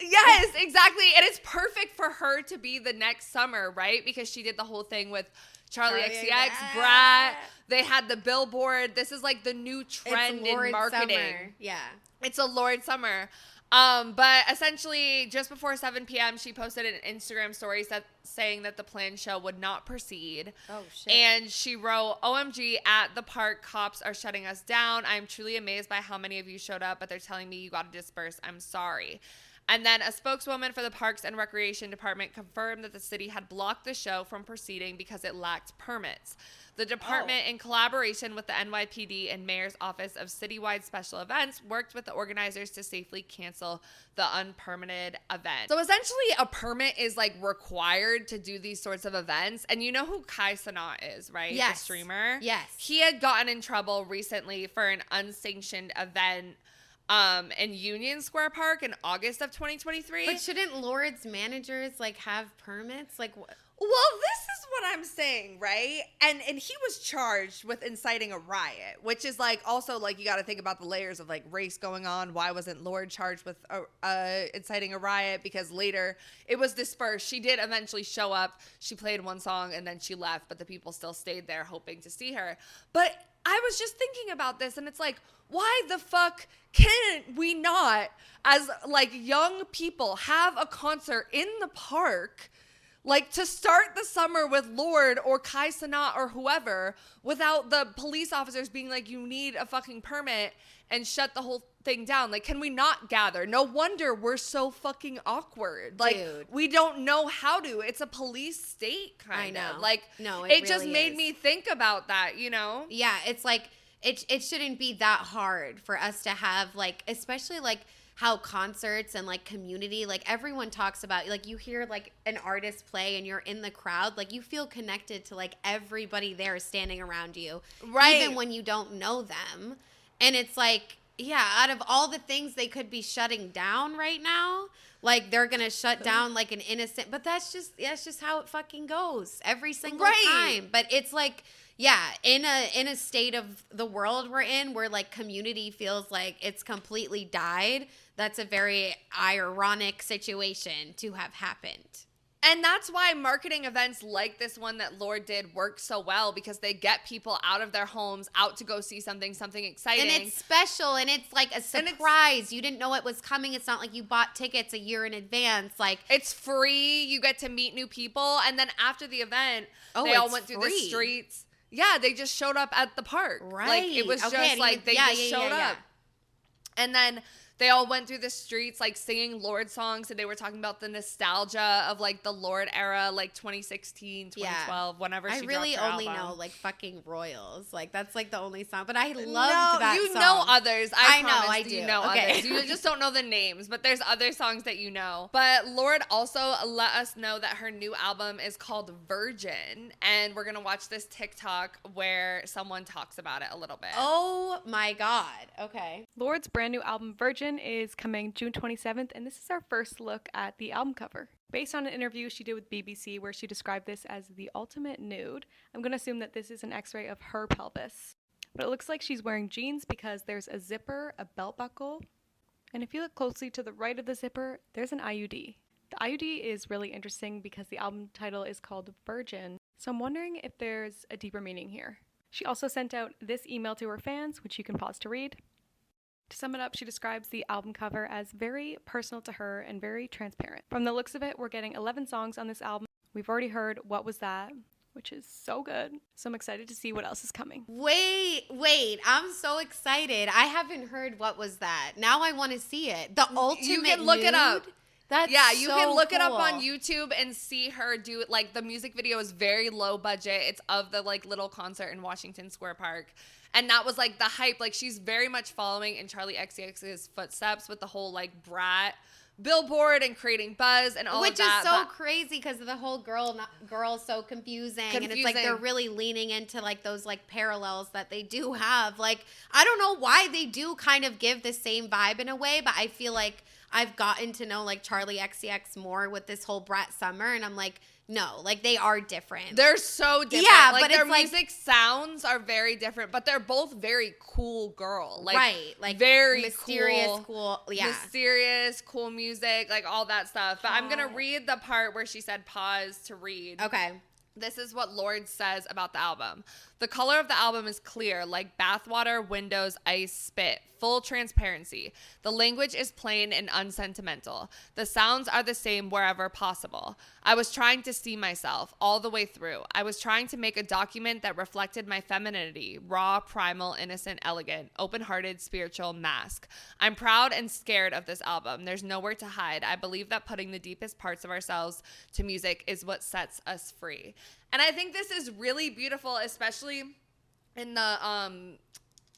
Yes, exactly. And it's perfect for her to be the next summer, right? Because she did the whole thing with Charlie XCX, Brat. They had the billboard. This is like the new trend in marketing. Summer. Yeah. It's a Lorde summer. But essentially, just before 7 p.m., she posted an Instagram story saying that the planned show would not proceed. Oh, shit. And she wrote, OMG, at the park, cops are shutting us down. I'm truly amazed by how many of you showed up, but they're telling me you got to disperse. I'm sorry. And then a spokeswoman for the Parks and Recreation Department confirmed that the city had blocked the show from proceeding because it lacked permits. The department, in collaboration with the NYPD and Mayor's Office of Citywide Special Events, worked with the organizers to safely cancel the unpermitted event. So essentially, a permit is like required to do these sorts of events. And you know who Kai Cenat is, right? Yes. The streamer? Yes. He had gotten in trouble recently for an unsanctioned event in Union Square Park in August of 2023. But shouldn't Lorde's managers like have permits? Like what? Well, this is what I'm saying, right? And he was charged with inciting a riot, which is like also like you got to think about the layers of like race going on. Why wasn't Lorde charged with inciting a riot? Because later it was dispersed. She did eventually show up. She played one song and then she left, but the people still stayed there hoping to see her. But I was just thinking about this and it's like, why the fuck can we not, as like young people, have a concert in the park? Like, to start the summer with Lorde or Kai Cenat or whoever without the police officers being like, you need a fucking permit and shut the whole thing down. Like, can we not gather? No wonder we're so fucking awkward. Like, dude, we don't know how to. It's a police state kind of. Like, no, it just made me think about that, you know? Yeah, it's like, it shouldn't be that hard for us to have, like, especially, like, how concerts and like community, like everyone talks about, like you hear like an artist play and you're in the crowd, like you feel connected to like everybody there standing around you, right? Even when you don't know them. And it's like, yeah, out of all the things they could be shutting down right now, like they're gonna shut down like an innocent, but that's just how it fucking goes every single time. But it's like, yeah, in a state of the world we're in where like community feels like it's completely died, that's a very ironic situation to have happened. And that's why marketing events like this one that Lorde did work so well, because they get people out of their homes, out to go see something exciting. And it's special, and it's like a surprise. You didn't know it was coming. It's not like you bought tickets a year in advance. Like, it's free. You get to meet new people. And then after the event, they all went through the streets. Yeah, they just showed up at the park. Right. Like, it was just like they just showed up. And then they all went through the streets, like, singing Lorde songs, and they were talking about the nostalgia of, like, the Lorde era, like, 2016, 2012, whenever she dropped her album. I really only know, like, fucking Royals. Like, that's, like, the only song. But I loved that song. You know others. I promise know, I do. You know others. You just don't know the names, but there's other songs that you know. But Lorde also let us know that her new album is called Virgin, and we're going to watch this TikTok where someone talks about it a little bit. Oh, my God. Okay. Lorde's brand new album, Virgin, is coming June 27th, and this is our first look at the album cover. Based on an interview she did with BBC where she described this as the ultimate nude, I'm going to assume that this is an x-ray of her pelvis. But it looks like she's wearing jeans because there's a zipper, a belt buckle, and if you look closely to the right of the zipper, there's an IUD. The IUD is really interesting because the album title is called Virgin, so I'm wondering if there's a deeper meaning here. She also sent out this email to her fans, which you can pause to read. To sum it up, she describes the album cover as very personal to her and very transparent. From the looks of it, we're getting 11 songs on this album. We've already heard What Was That, which is so good. So I'm excited to see what else is coming. Wait, I'm so excited. I haven't heard What Was That. Now I want to see it. The ultimate You can look nude? it up. That's you so can look it up cool. on YouTube and see her do it. Like, the music video is very low budget. It's of the, like, little concert in Washington Square Park. And that was, like, the hype. Like, she's very much following in Charli XCX's footsteps with the whole, like, brat billboard and creating buzz and all Which of that. Which is so crazy because of the whole girl so confusing. And it's like they're really leaning into, like, those, like, parallels that they do have. Like, I don't know why they do kind of give the same vibe in a way, but I feel like I've gotten to know, like, Charli XCX more with this whole Brat Summer, and I'm like, no, like, they are different. They're so different. Yeah, like, but their it's like, music sounds are very different, but they're both very cool girl. Like, right, like, very mysterious, cool, yeah. Mysterious, cool music, like, all that stuff. But I'm going to read the part where she said pause to read. Okay. This is what Lorde says about the album. The color of the album is clear, like bathwater, windows, ice, spit. Full transparency. The language is plain and unsentimental. The sounds are the same wherever possible. I was trying to see myself all the way through. I was trying to make a document that reflected my femininity, raw, primal, innocent, elegant, open-hearted, spiritual mask. I'm proud and scared of this album. There's nowhere to hide. I believe that putting the deepest parts of ourselves to music is what sets us free. And I think this is really beautiful, especially in the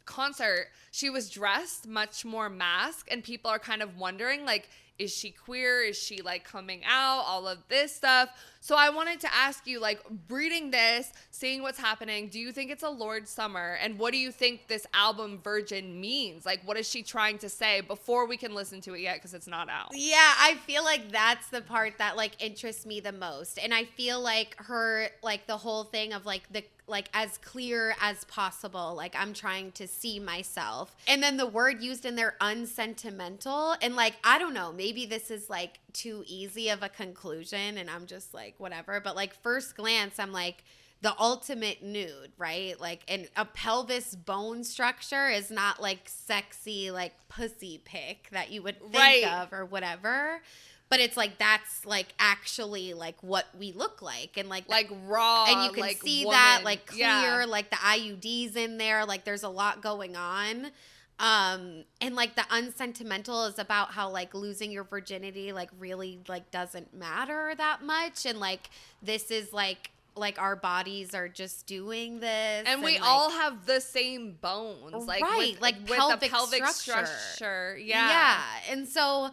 concert. She was dressed much more masked, and people are kind of wondering, like, is she queer? Is she, like, coming out? All of this stuff. So I wanted to ask you, like, reading this, seeing what's happening, do you think it's a Lorde summer? And what do you think this album Virgin means? Like, what is she trying to say before we can listen to it yet because it's not out? Yeah, I feel like that's the part that, like, interests me the most. And I feel like her, like, the whole thing of, like, the like, as clear as possible. Like, I'm trying to see myself. And then the word used in there, unsentimental. And, like, I don't know, maybe this is, like, too easy of a conclusion and I'm just like, whatever. But, like, first glance, I'm like, the ultimate nude, right? Like, and a pelvis bone structure is not, like, sexy, like, pussy pic that you would think of or whatever. But it's like, that's, like, actually, like, what we look like. And, like raw, and you can like, see woman. that, like, clear, yeah. like, the IUDs in there. Like, there's a lot going on. And, like, the unsentimental is about how, like, losing your virginity, like, really, like, doesn't matter that much. And, like, this is, like our bodies are just doing this. And we, like, all have the same bones. Like, right. with pelvic the pelvic structure. Yeah. Yeah. And so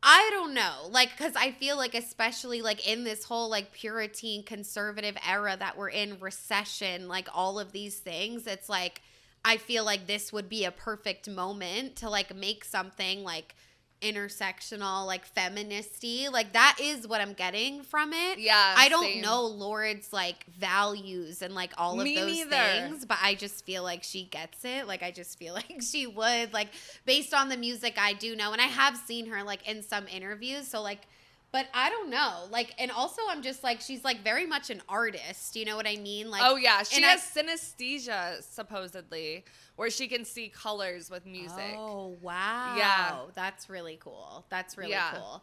I don't know, like, because I feel like, especially, like, in this whole, like, Puritan conservative era that we're in, recession, like, all of these things, it's like, I feel like this would be a perfect moment to, like, make something, like, intersectional, like feministy. Like that is what I'm getting from it. Yeah, I don't same. know Lorde's like values and like all of Me those neither. things, but I just feel like she gets it. Like I just feel like she would, like based on the music I do know, and I have seen her like in some interviews. So like, but I don't know. Like, and also I'm just like, she's like very much an artist. You know what I mean? Like, Oh yeah, she and has synesthesia supposedly, where she can see colors with music. Oh, wow. Yeah. That's really cool. That's really Yeah. cool.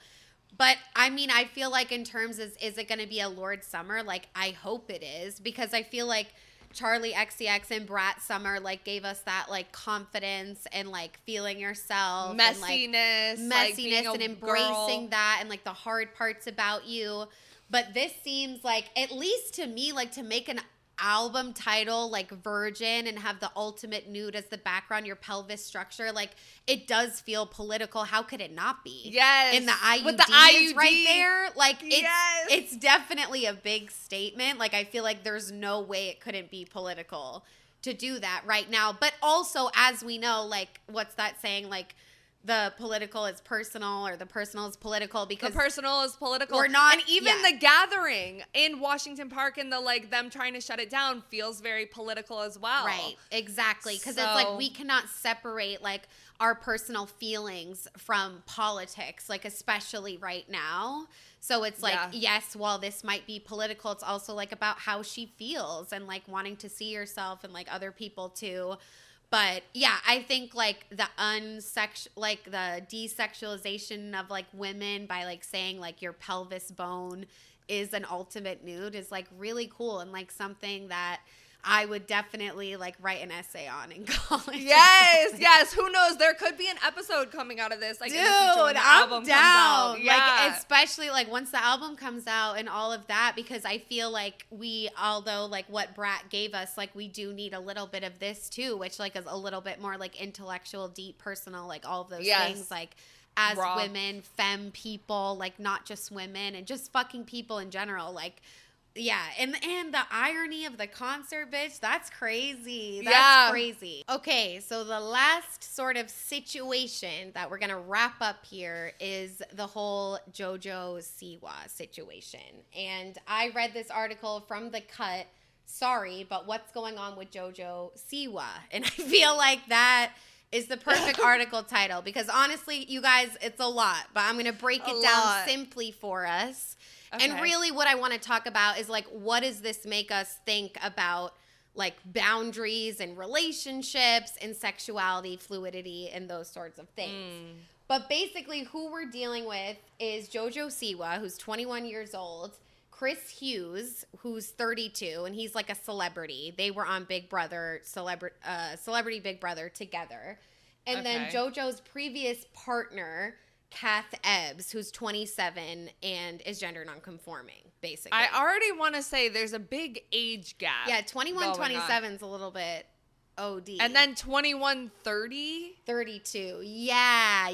But I mean, I feel like in terms of, is it going to be a Lorde Summer? Like, I hope it is, because I feel like Charlie XCX and Brat Summer like gave us that like confidence and like feeling yourself, Messiness, and, like messiness being a and embracing girl. that and like the hard parts about you. But this seems like, at least to me, like to make an album title like Virgin and have the ultimate nude as the background, your pelvis structure, like it does feel political. How could it not be? Yes. And the IUD, With the is IUD. right there. Like Yes. it's definitely a big statement. Like I feel like there's no way it couldn't be political to do that right now. But also, as we know, like what's that saying? Like the political is personal, or the personal is political, because The personal is political. we're not- and even yeah. the gathering in Washington Park and the like them trying to shut it down feels very political as well. Right, exactly. Because it's like So- we cannot separate like our personal feelings from politics, like especially right now. So it's like, Yeah. yes, while this might be political, it's also like about how she feels and like wanting to see yourself and like other people too. But yeah, I think like the like the desexualization of like women by like saying like your pelvis bone is an ultimate nude is like really cool, and like something that I would definitely like write an essay on in college. Yes, yes. Who knows? There could be an episode coming out of this. Like, Dude, in the future when the I'm album down. comes out. Yeah. Like, especially like once the album comes out and all of that, because I feel like although like what Brat gave us, like we do need a little bit of this too, which like is a little bit more like intellectual, deep, personal, like all of those Yes. things, like as Raw. women, femme people, like not just women and just fucking people in general, like. Yeah, and the irony of the concert, bitch, that's crazy. That's Yeah. crazy. Okay, so the last sort of situation that we're going to wrap up here is the whole Jojo Siwa situation. And I read this article from The Cut. Sorry, but what's going on with Jojo Siwa? And I feel like that is the perfect article title, because honestly, you guys, it's a lot, but I'm going to break it down lot. simply for us. Okay. And really what I want to talk about is like, what does this make us think about like boundaries and relationships and sexuality, fluidity, and those sorts of things. But basically who we're dealing with is Jojo Siwa, who's 21 years old, Chris Hughes, who's 32, and he's like a celebrity. They were on Big Brother, Celebrity Big Brother together. And then Okay. Jojo's previous partner, Kath Ebbs, who's 27 and is gender nonconforming, basically. I already want to say there's a big age gap. Yeah, 21, going 27 is a little bit OD. on. And then 21, 30? 32. Yeah.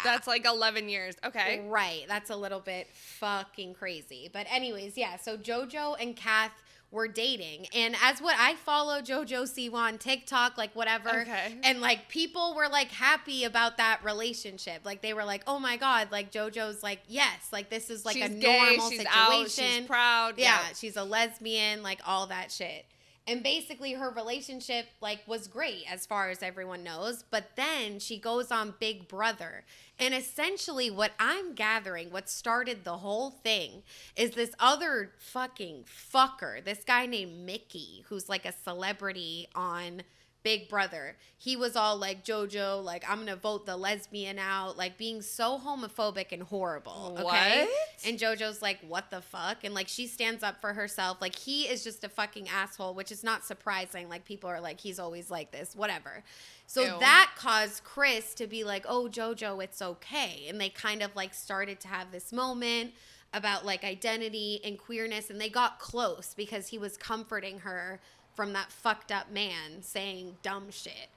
That's like 11 years. Okay. Right. That's a little bit fucking crazy. But anyways, yeah. So Jojo and Kath were dating. And as what I follow Jojo Siwa on TikTok, like whatever. Okay. And like people were like happy about that relationship. Like they were like, oh my God, like Jojo's like, yes, like this is like she's a gay, normal she's situation. out, she's proud. Yeah, she's a lesbian, like all that shit. And basically her relationship like was great as far as everyone knows, but then she goes on Big Brother. And essentially what I'm gathering, what started the whole thing is this other fucking fucker, this guy named Mickey, who's like a celebrity on Big Brother. He was all like, Jojo, like, I'm gonna vote the lesbian out, like being so homophobic and horrible. Okay. What? And Jojo's like, what the fuck? And like she stands up for herself. Like he is just a fucking asshole, which is not surprising. Like people are like, he's always like this, whatever. So Ew. that caused Chris to be like, oh, Jojo, it's okay. And they kind of like started to have this moment about like identity and queerness. And they got close because he was comforting her from that fucked up man saying dumb shit.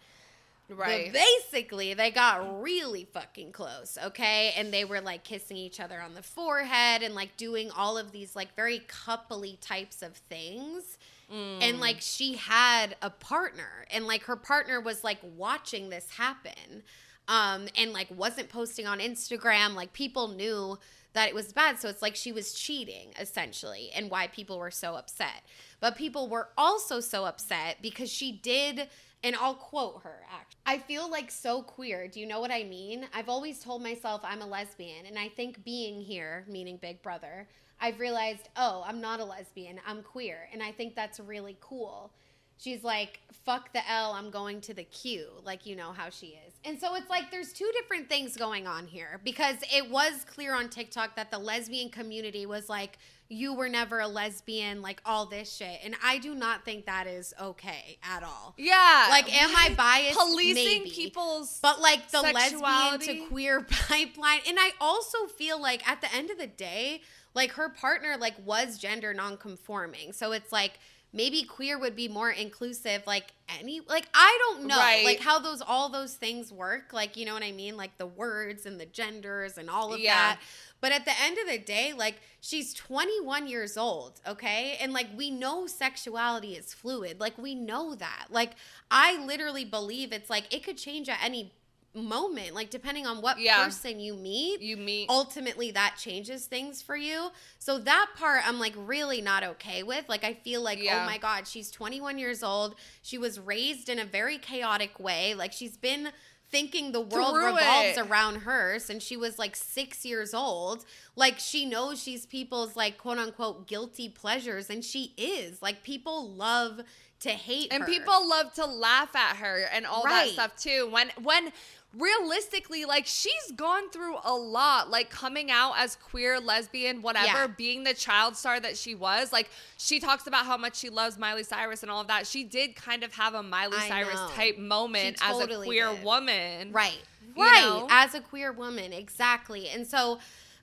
Right. But basically, they got really fucking close, okay? And they were like kissing each other on the forehead and like doing all of these like very coupley types of things. And like she had a partner, and like her partner was like watching this happen. and like wasn't posting on Instagram. Like people knew that it was bad. So it's like she was cheating essentially, and why people were so upset. But people were also so upset because she did, and I'll quote her actually. I feel like so queer. Do you know what I mean? I've always told myself I'm a lesbian, and I think being here, meaning Big Brother, I've realized, oh, I'm not a lesbian, I'm queer. And I think that's really cool. She's like, fuck the L, I'm going to the Q. Like, you know how she is. And so it's like there's two different things going on here, because it was clear on TikTok that the lesbian community was like, you were never a lesbian, like all this shit. And I do not think that is okay at all. Yeah. Like, am I biased? Policing Maybe. people's But like the sexuality. lesbian to queer pipeline. And I also feel like at the end of the day, like her partner like was gender nonconforming. So it's like maybe queer would be more inclusive, like I don't know, right. like how all those things work, like, you know what I mean? Like the words and the genders and all of that. But at the end of the day, like she's 21 years old, okay? And like we know sexuality is fluid. Like we know that. Like I literally believe it's like it could change at any moment, like depending on what person you meet, ultimately that changes things for you. So that part I'm like really not okay with. Like I feel like, oh my God, she's 21 years old. She was raised in a very chaotic way. Like she's been thinking the world revolves around her since she was like 6 years old. Like she knows she's people's like quote unquote guilty pleasures, and she is. Like people love to hate her. And people love to laugh at her and all that stuff too. When realistically, like she's gone through a lot, like coming out as queer, lesbian, whatever, being the child star that she was. Like she talks about how much she loves Miley Cyrus and all of that. She did kind of have a Miley Cyrus type moment as a queer woman. Right. Know? As a queer woman. Exactly. And so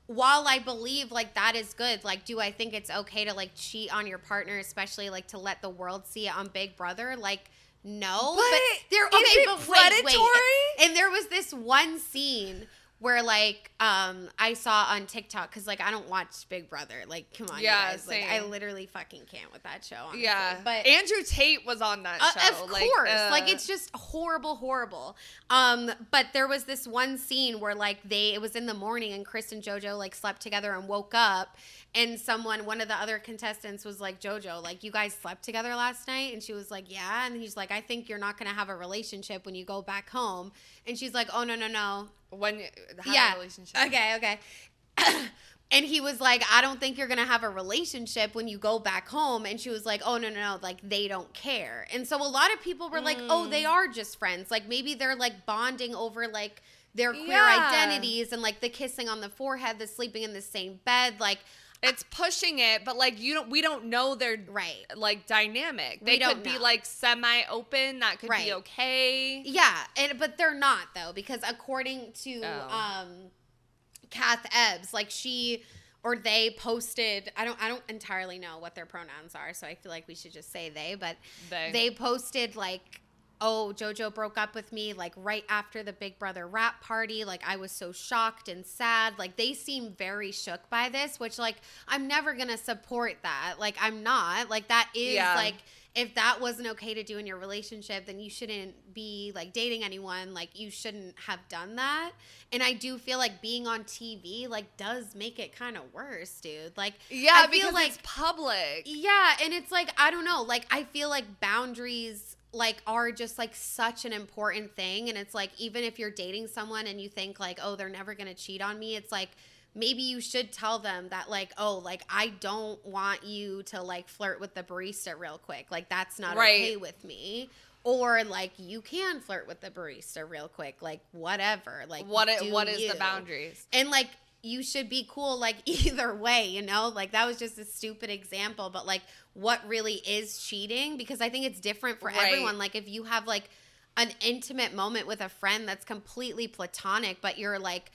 while I believe like that is good, like do I think it's okay to like cheat on your partner, especially like to let the world see it on Big Brother? Like no, but there predatory? Wait. And there was this one scene where like I saw on TikTok, because like I don't watch Big Brother. Like come on, you guys. Same. Like I literally fucking can't with that show. Honestly. Yeah, but Andrew Tate was on that show. Of course, like it's just horrible. But there was this one scene where like it was in the morning and Chris and JoJo like slept together and woke up, and one of the other contestants was like, JoJo, like you guys slept together last night? And she was like, yeah. And he's like, I think you're not gonna have a relationship when you go back home. And she's like, oh no. When you have a relationship. Okay. And he was like, I don't think you're going to have a relationship when you go back home. And she was like, oh, no. Like, they don't care. And so a lot of people were like, oh, they are just friends. Like, maybe they're, like, bonding over, like, their queer identities and, like, the kissing on the forehead, the sleeping in the same bed. Like, it's pushing it, but, like, we don't know their, like, dynamic. They could be, like, semi-open. That could be okay. Yeah, but they're not, though, because according to Kath Ebbs, like, they posted, I don't entirely know what their pronouns are, so I feel like we should just say they, but they posted, like, oh, JoJo broke up with me, like, right after the Big Brother rap party. Like, I was so shocked and sad. Like, they seem very shook by this, which, like, I'm never going to support that. Like, I'm not. Like, that is, like, if that wasn't okay to do in your relationship, then you shouldn't be, like, dating anyone. Like, you shouldn't have done that. And I do feel like being on TV, like, does make it kind of worse, dude. Like, I feel because like it's public. Yeah, and it's, like, I don't know. Like, I feel like boundaries like are just like such an important thing. And it's like, even if you're dating someone and you think like, oh, they're never gonna cheat on me, it's like maybe you should tell them that like, oh, like I don't want you to like flirt with the barista real quick, like that's not okay with me. Or like you can flirt with the barista real quick, like whatever, like what is the boundaries? And like you should be cool like either way, you know? Like that was just a stupid example, but like what really is cheating? Because I think it's different for everyone. Like if you have like an intimate moment with a friend that's completely platonic, but you're like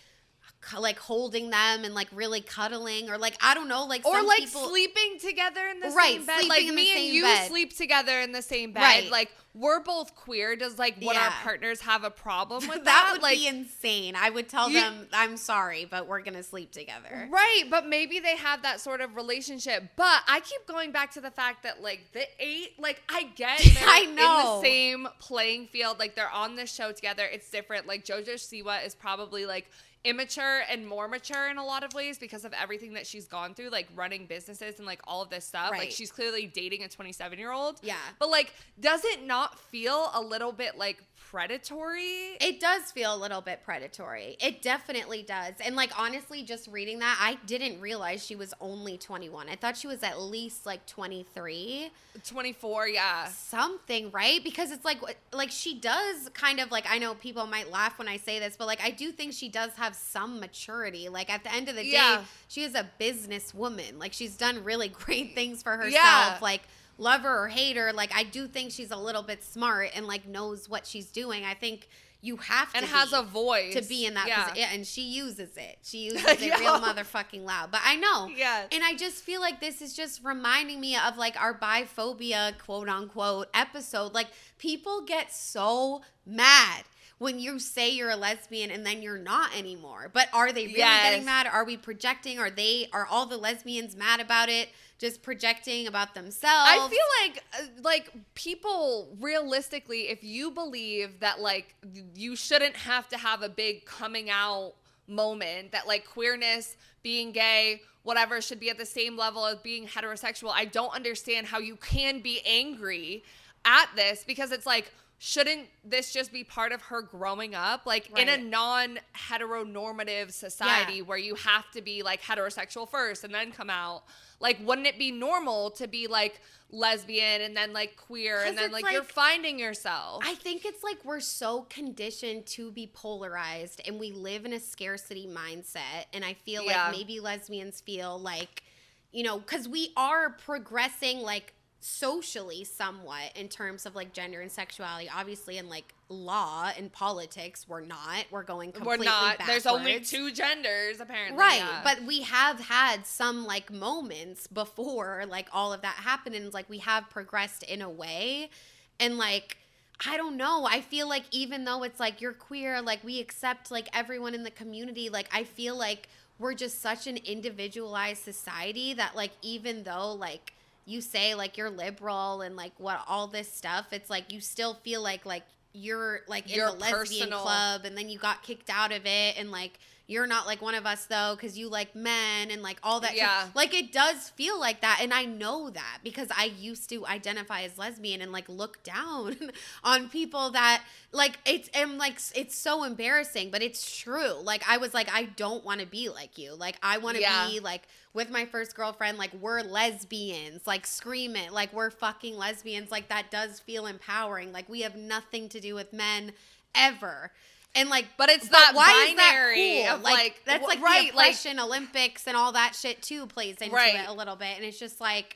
holding them and like really cuddling, or like I don't know, like or some like people sleeping together in the same bed, like me and you sleep together in the same bed, like we're both queer. Does like one of our partners have a problem with that? That would like, be insane. I would tell them, I'm sorry, but we're going to sleep together. Right, but maybe they have that sort of relationship. But I keep going back to the fact that like the 8, like I get they're in the same playing field. Like they're on this show together. It's different. Like Jojo Siwa is probably like immature and more mature in a lot of ways because of everything that she's gone through, like running businesses and like all of this stuff. Like she's clearly dating a 27-year-old. Yeah. But like, does it not feel a little bit like predatory? It does feel a little bit predatory. It definitely does. And like, honestly, just reading that, I didn't realize she was only 21. I thought she was at least like 23. 24, yeah. Something, right? Because it's like she does kind of like, I know people might laugh when I say this, but like, I do think she does have some maturity. Like at the end of the day, she is a businesswoman. Like she's done really great things for herself. Yeah. Like, love her or hate her, like I do think she's a little bit smart and like knows what she's doing. I think you have to has a voice to be in that position. Yeah, and she uses it. She uses it real motherfucking loud. But I know. Yeah. And I just feel like this is just reminding me of like our biphobia quote unquote episode. Like people get so mad when you say you're a lesbian and then you're not anymore. But are they really getting mad? Are we projecting? Are all the lesbians mad about it? Just projecting about themselves? I feel like people realistically, if you believe that like you shouldn't have to have a big coming out moment, that like queerness, being gay, whatever should be at the same level as being heterosexual, I don't understand how you can be angry at this, because it's like, shouldn't this just be part of her growing up? Like in a non-heteronormative society where you have to be like heterosexual first and then come out, like wouldn't it be normal to be like lesbian and then like queer and then like you're finding yourself? I think it's like we're so conditioned to be polarized and we live in a scarcity mindset. And I feel like maybe lesbians feel like, you know, because we are progressing like socially somewhat in terms of like gender and sexuality. Obviously in like law and politics we're going completely backwards. There's only 2 genders apparently, but we have had some like moments before like all of that happened, and like we have progressed in a way. And like I don't know, I feel like even though it's like you're queer, like we accept like everyone in the community, like I feel like we're just such an individualized society that like even though like you say like you're liberal and like what all this stuff, it's like you still feel like you're like in the lesbian club and then you got kicked out of it, and like you're not like one of us though because you like men and like all that shit. Like it does feel like that, and I know that because I used to identify as lesbian and like look down on people that like it's so embarrassing, but it's true. Like I was like, I don't want to be like you. Like I want to be like with my first girlfriend, like we're lesbians, like scream it, like we're fucking lesbians. Like that does feel empowering. Like we have nothing to do with men ever. And like, but it's that why binary is that cool? of like that's like the oppression Olympics and all that shit too plays into it a little bit. And it's just like,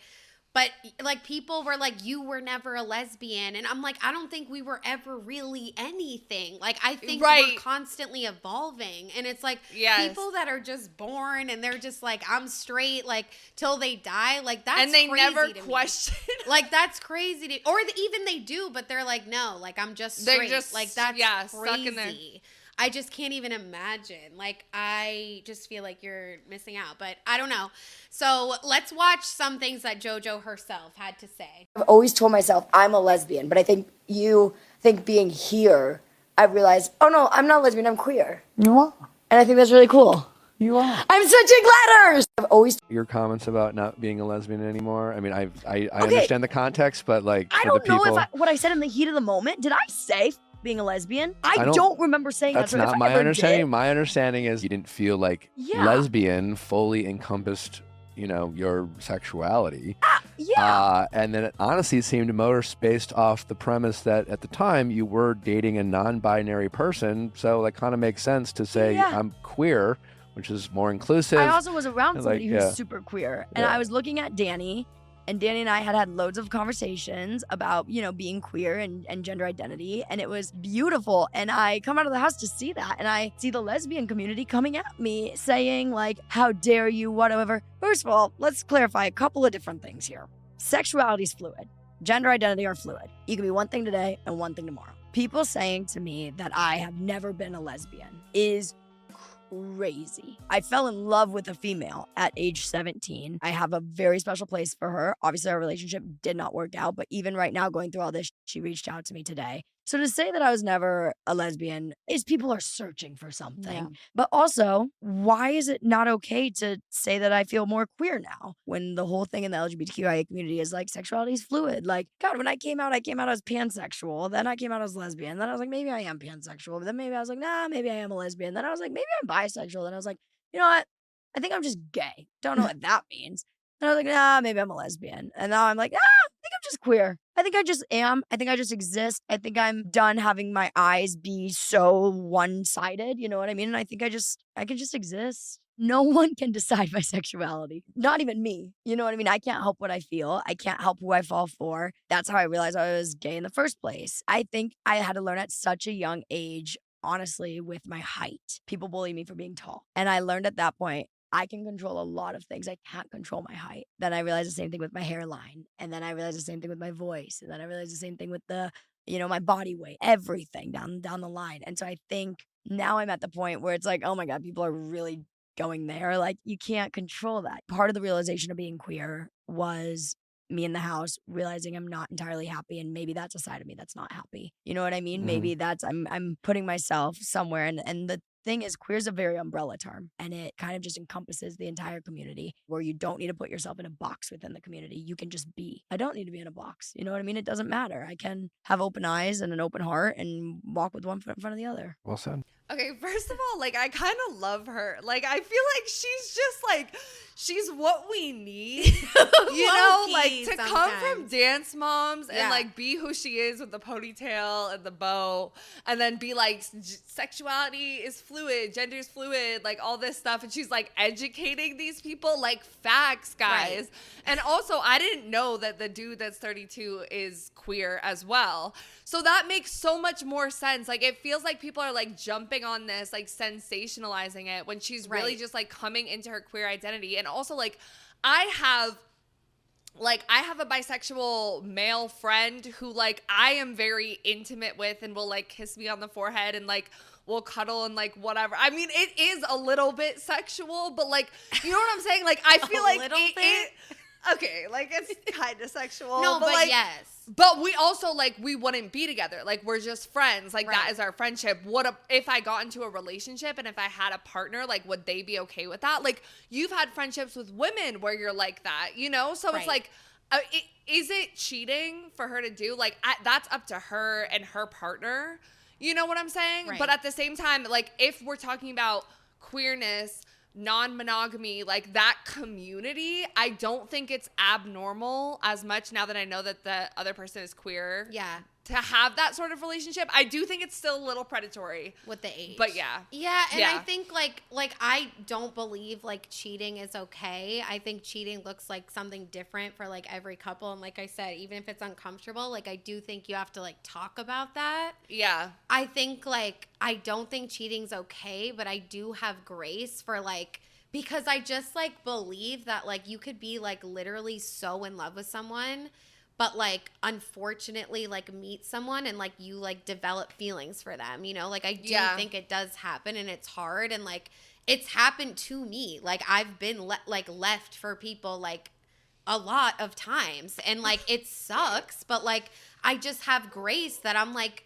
but like people were like, you were never a lesbian. And I'm like, I don't think we were ever really anything. Like I think we're constantly evolving. And it's like people that are just born and they're just like, I'm straight, like till they die. Like that's and they crazy never to question. Like that's crazy to, or even they do, but they're like, no, like I'm just straight. They're just like that's crazy. Stuck in there. I just can't even imagine. Like, I just feel like you're missing out. But I don't know. So let's watch some things that JoJo herself had to say. I've always told myself I'm a lesbian, but I think being here, I realized, oh no, I'm not a lesbian, I'm queer. You are. And I think that's really cool. You are. I'm such a gladders! I've always... Your comments about not being a lesbian anymore, I mean, I understand the context, but like, I don't know if what I said in the heat of the moment, did I say being a lesbian? I don't remember saying that. That's not my understanding. My understanding is you didn't feel like lesbian fully encompassed, you know, your sexuality. And then it honestly seemed more based off the premise that at the time you were dating a non-binary person. So that kind of makes sense to say I'm queer, which is more inclusive. I also was around somebody who's super queer. And I was looking at Danny. And Danny and I had loads of conversations about, you know, being queer and gender identity. And it was beautiful. And I come out of the house to see that. And I see the lesbian community coming at me saying, like, how dare you, whatever. First of all, let's clarify a couple of different things here. Sexuality is fluid. gender identity are fluid. You can be one thing today and one thing tomorrow. People saying to me that I have never been a lesbian is crazy. I fell in love with a female at age 17. I have a very special place for her. Obviously, our relationship did not work out, but even right now, going through all this, she reached out to me today. So to say that I was never a lesbian is people are searching for something. Yeah. But also, why is it not okay to say that I feel more queer now when the whole thing in the LGBTQIA community is like sexuality is fluid? Like, God, when I came out as pansexual. Then I came out as lesbian. Then I was like, maybe I am pansexual. But then maybe I was like, nah, maybe I am a lesbian. Then I was like, maybe I'm bisexual. Then I was like, you know what? I think I'm just gay. Don't know what that means. And I was like, nah, maybe I'm a lesbian. And now I'm like, I think I'm just queer. I think I just am. I think I just exist. I think I'm done having my eyes be so one-sided. You know what I mean? And I think I can just exist. No one can decide my sexuality. Not even me. You know what I mean? I can't help what I feel. I can't help who I fall for. That's how I realized I was gay in the first place. I think I had to learn at such a young age, honestly, with my height. People bully me for being tall. And I learned at that point, I can control a lot of things. I can't control my height. Then I realized the same thing with my hairline. And then I realized the same thing with my voice. And then I realized the same thing with my body weight, everything down the line. And so I think now I'm at the point where it's like, oh my God, people are really going there. Like, you can't control that. Part of the realization of being queer was me in the house realizing I'm not entirely happy, and maybe that's a side of me that's not happy. You know what I mean? Mm-hmm. Maybe that's I'm putting myself somewhere, and the thing is, queer is a very umbrella term, and it kind of just encompasses the entire community, where you don't need to put yourself in a box within the community. You can just be. I don't need to be in a box. You know what I mean? It doesn't matter. I can have open eyes and an open heart and walk with one foot in front of the other. Well said. Okay, first of all, like, I kind of love her. Like, I feel like she's just, like, she's what we need, you know, like, to sometimes come from dance moms and, like, be who she is with the ponytail and the bow, and then be, like, sexuality is fluid, gender is fluid, like, all this stuff, and she's, like, educating these people, like, facts, guys. Right. And also, I didn't know that the dude that's 32 is queer as well. So that makes so much more sense. Like, it feels like people are, like, jumping on this, like, sensationalizing it when she's really just, like, coming into her queer identity. And also, like, I have a bisexual male friend who, like, I am very intimate with and will, like, kiss me on the forehead and, like, we'll cuddle and, like, whatever. I mean, it is a little bit sexual, but, like, you know what I'm saying? Like, I feel like it okay, like, it's kind of sexual. No, but like, yes. But we also, like, we wouldn't be together. Like, we're just friends. Like, that is our friendship. If I got into a relationship and if I had a partner, like, would they be okay with that? Like, you've had friendships with women where you're like that, you know? So it's like, is it cheating for her to do? Like, that's up to her and her partner. You know what I'm saying? Right. But at the same time, like, if we're talking about queerness, non-monogamy, like, that community, I don't think it's abnormal as much, now that I know that the other person is queer, to have that sort of relationship. I do think it's still a little predatory with the age, but and I think like I don't believe, like, cheating is okay. I think cheating looks like something different for, like, every couple, and like I said, even if it's uncomfortable, like, I do think you have to, like, talk about that. I think, like, I don't think cheating's okay, but I do have grace for, like, because I just, like, believe that, like, you could be, like, literally so in love with someone, but, like, unfortunately, like, meet someone and, like, you, like, develop feelings for them, you know? Like, I do think it does happen, and it's hard, and, like, it's happened to me. Like, I've been left for people, like, a lot of times, and, like, it sucks, but, like, I just have grace that I'm like,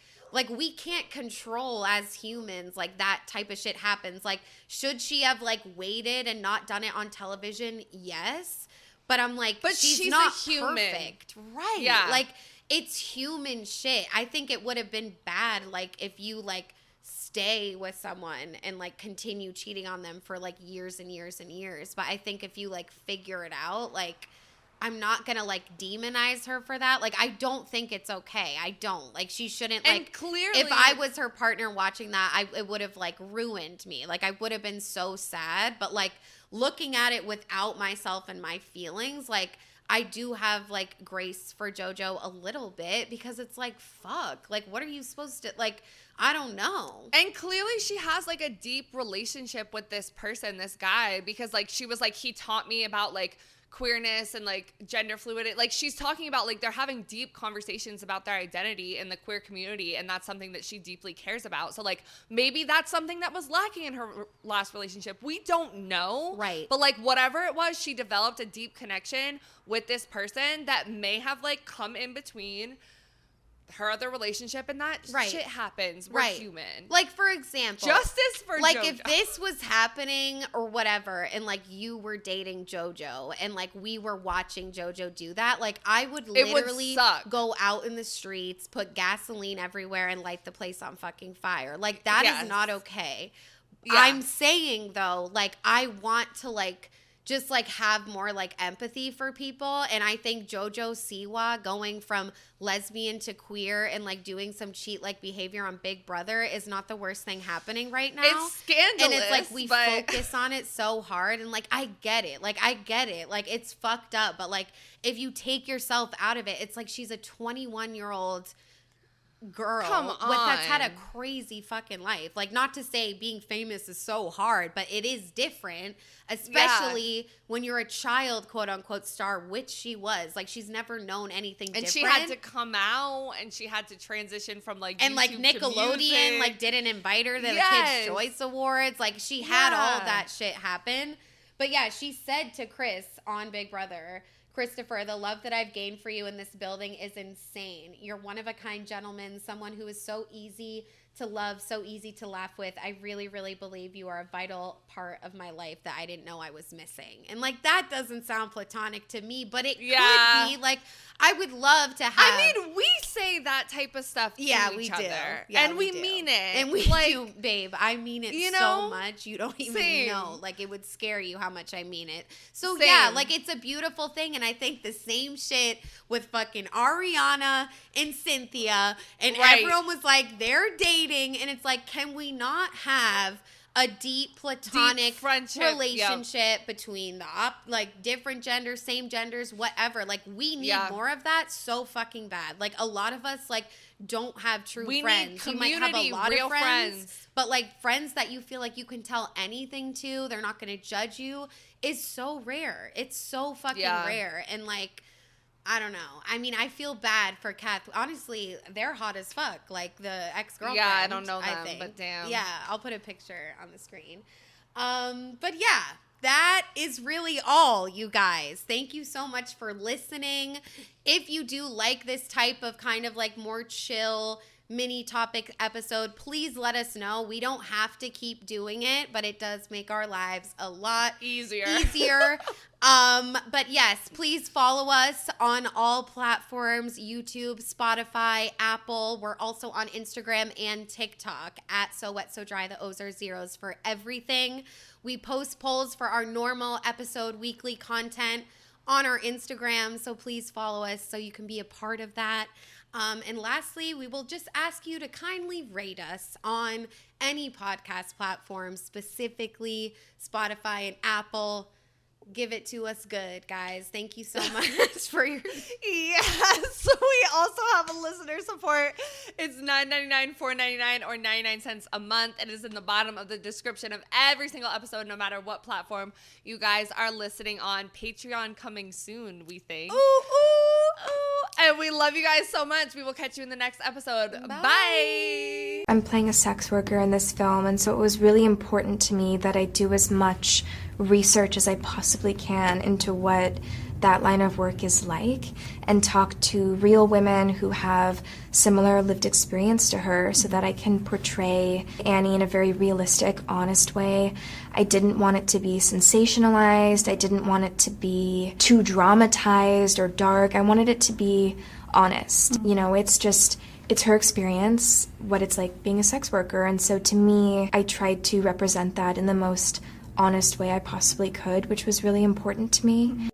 we can't control as humans, like, that type of shit happens. Like, should she have, like, waited and not done it on television? Yes. But I'm like, but she's not a human. Perfect. Right. Yeah. Like, it's human shit. I think it would have been bad, like, if you, like, stay with someone and, like, continue cheating on them for, like, years and years and years. But I think if you, like, figure it out, like, I'm not gonna, like, demonize her for that. Like, I don't think it's okay. I don't. Like, she shouldn't, like, and clearly, if I was her partner watching that, it would have, like, ruined me. Like, I would have been so sad. But, like, looking at it without myself and my feelings, like, I do have, like, grace for JoJo a little bit, because it's like, fuck, like, what are you supposed to, like, I don't know. And clearly she has, like, a deep relationship with this person, this guy, because, like, she was like, he taught me about, like, queerness and like gender fluidity. Like she's talking about like they're having deep conversations about their identity in the queer community, and that's something that she deeply cares about. So like maybe that's something that was lacking in her last relationship. We don't know. Right. But like whatever it was, she developed a deep connection with this person that may have like come in between her other relationship, and that shit happens. We're human. Like, for example, justice for like JoJo. If this was happening or whatever, and like you were dating JoJo and like we were watching JoJo do that, like I would literally go out in the streets, put gasoline everywhere, and light the place on fucking fire. Like that is not okay. Yeah. I'm saying though, like I want to like just like have more like empathy for people, and I think Jojo Siwa going from lesbian to queer and like doing some cheat like behavior on Big Brother is not the worst thing happening right now. It's scandalous, and it's like we focus on it so hard, and like I get it, like it's fucked up, but like if you take yourself out of it, it's like she's a 21-year-old girl that's had a crazy fucking life. Like, not to say being famous is so hard, but it is different, especially when you're a child, quote unquote, star, which she was. Like, she's never known anything different. And she had to come out, and she had to transition from like and YouTube like Nickelodeon like didn't invite her to the Kids' Choice Awards. Like, she had all that shit happen. But yeah, she said to Chris on Big Brother, Christopher, the love that I've gained for you in this building is insane. You're one of a kind gentleman, someone who is so easy to love, so easy to laugh with. I really, really believe you are a vital part of my life that I didn't know I was missing. And like, that doesn't sound platonic to me, but it could be. Like, I would love to have. I mean, we say that type of stuff to each other. Yeah, and we mean it. And we like, do, babe. I mean it so much. You don't even know. Like, it would scare you how much I mean it. So yeah, like, it's a beautiful thing. And I think the same shit with fucking Ariana and Cynthia. And everyone was like, they're dating. And it's like, can we not have a deep platonic friendship relationship between the like different genders, same genders, whatever? Like, we need more of that so fucking bad. Like, a lot of us like don't have true friends. You might have a lot of friends, but like friends that you feel like you can tell anything to, they're not going to judge you, is so rare. It's so fucking rare. And like, I don't know. I mean, I feel bad for Kath. Honestly, they're hot as fuck. Like, the ex-girlfriend. Yeah, I don't know them, but damn. Yeah, I'll put a picture on the screen. But yeah, that is really all, you guys. Thank you so much for listening. If you do like this type of kind of like more chill mini topic episode, please let us know. We don't have to keep doing it, but it does make our lives a lot easier. But yes, please follow us on all platforms: YouTube, Spotify, Apple. We're also on Instagram and TikTok at So Wet So Dry. The O's are zeros for everything. We post polls for our normal episode weekly content on our Instagram, so please follow us so you can be a part of that. And lastly, we will just ask you to kindly rate us on any podcast platform, specifically Spotify and Apple. Give it to us good, guys. Thank you so much for your... Yes. We also have a listener support. It's $9.99, $4.99, or 99 cents a month. It is in the bottom of the description of every single episode, no matter what platform you guys are listening on. Patreon coming soon, we think. Ooh, ooh, ooh. And we love you guys so much. We will catch you in the next episode. Bye. I'm playing a sex worker in this film, and so it was really important to me that I do as much research as I possibly can into what that line of work is like, and talk to real women who have similar lived experience to her so that I can portray Annie in a very realistic, honest way. I didn't want it to be sensationalized. I didn't want it to be too dramatized or dark. I wanted it to be honest. You know, it's her experience, what it's like being a sex worker. And so to me, I tried to represent that in the most honest way I possibly could, which was really important to me.